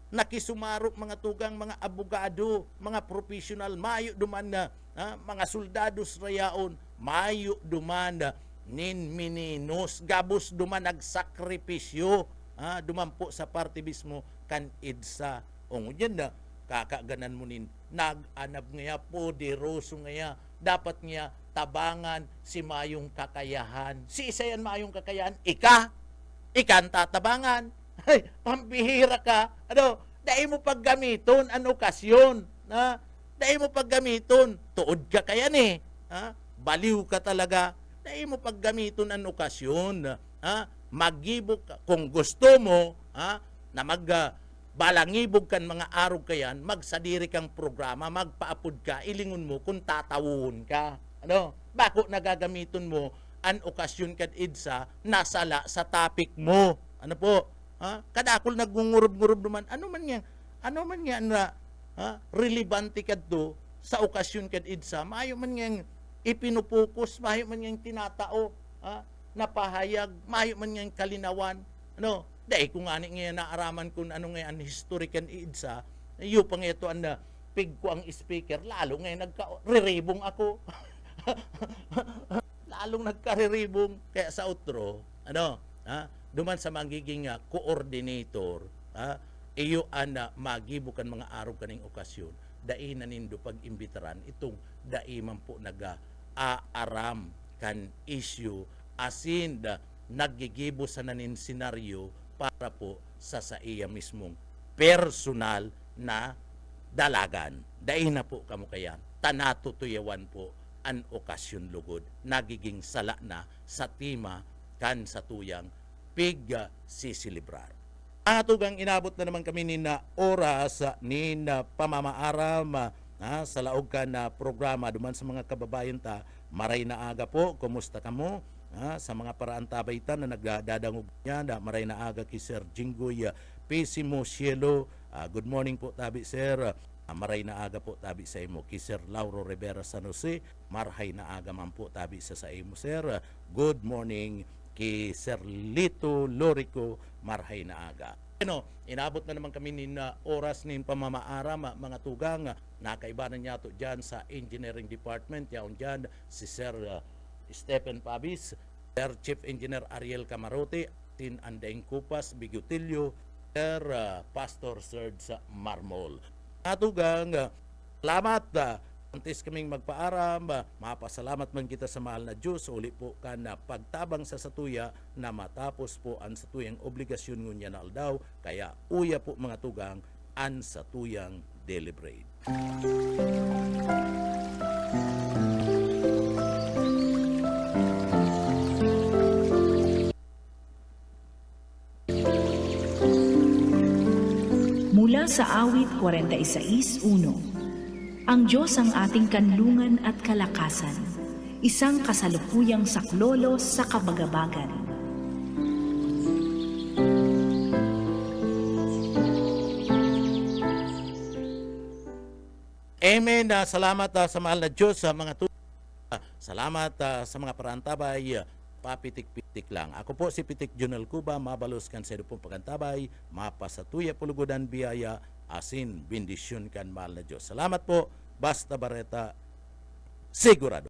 nakisumaro mga tugang, mga abogado, mga professional, mayo duman na mga soldados rayaon, mayo duman nin mininos, gabos duman nagsakripisyo, duman po sa partibismo kan EDSA. Yan na, kakaganan mo nin, nag-anab ngaya, poderoso ngaya, dapat ngaya tabangan si mayong kakayahan. Si isa yan mayong kakayahan, ikan tatabangan. Ay, pambihira ka. Dahil mo paggamiton ang okasyon. Dahil mo paggamiton, tuod ka kaya ni. Baliw ka talaga. Dahil mo paggamiton ang okasyon. Magibog ka. Kung gusto mo, na balangibog kan mga araw kayan, magsadiri kang programa, magpaapod ka, ilingon mo kung tatawon ka. Bako nagagamiton mo ang okasyon kad EDSA, nasala sa topic mo. Kadakol nagngungurob-ngurob naman, ano man yan na relevante kadto sa okasyon kad EDSA, maayo man yang ipinupokus, mayo man niyang tinatao, napahayag, mayo man niyang kalinawan. Ano? Dahil kung ani ngayon naaraman kung ano ngayon historical idsa, iyo pang ito ang pig ko ang speaker, lalo ngayon nagka-riribong ako. Lalong nagka-riribong. Kaya sa outro, duman sa magiging coordinator, iyo ang magibukan mga araw kaning okasyon, dai na nindo pag-imbitaran itong dai man po nag-aaram kan issue asin naggigibo sa nanin senaryo para po sa iya mismong personal na dalagan. Dai na po kamo kaya tanatutuyawan po an okasyon lugod. Nagiging sala na sa tema kan sa tuyang pig sisilibrar. Atugang inabot na naman kami ni na oras ni na pamamaaram sa laog ka na programa duman sa mga kababayan ta. Maray na aga po, kumusta kamo? Sa mga paraan tabaitan na nagdadangog niya, maray na aga kay Sir Jinggoy Pesimo Cielo. Good morning po tabi Sir. Maray na aga po tabi sa imo kay Sir Lauro Rivera San Jose. Marhay na aga man po tabi sa imo Sir. Good morning kay Sir Lito Lorico. Marhay na aga. Inabot na naman kami ni oras ni pamamaaram mga tugang. Nakaibanan niya to dyan sa engineering department. Yaon dyan si Sir Stephen Pabis, Sir Chief Engineer Ariel Camarote, Tin Andaing Kupas, Bigutilio, Sir Pastor Serge Marmol. Natugang, salamat. Antes kaming magpaaram, mapasalamat man kita sa mahal na Diyos. Uli po ka na pagtabang sa satuya na matapos po ang satuyang obligasyon ngunya na aldaw. Kaya uya po mga tugang ang satuyang deliberate. Mula sa awit 46:1. Ang Diyos ang ating kanlungan at kalakasan, isang kasalukuyang saklolo sa kabagabagan. Amen. Salamat sa mahal na Diyos sa mga salamat sa mga parantabay. Papitik-pitik lang. Ako po si Pitik Junel Cuba, mabalos kan sa pong pagantabay, mapasatuya pulugodan biyaya, asin bendisyon kan mahal na Diyos. Salamat po, Basta Barreta, sigurado.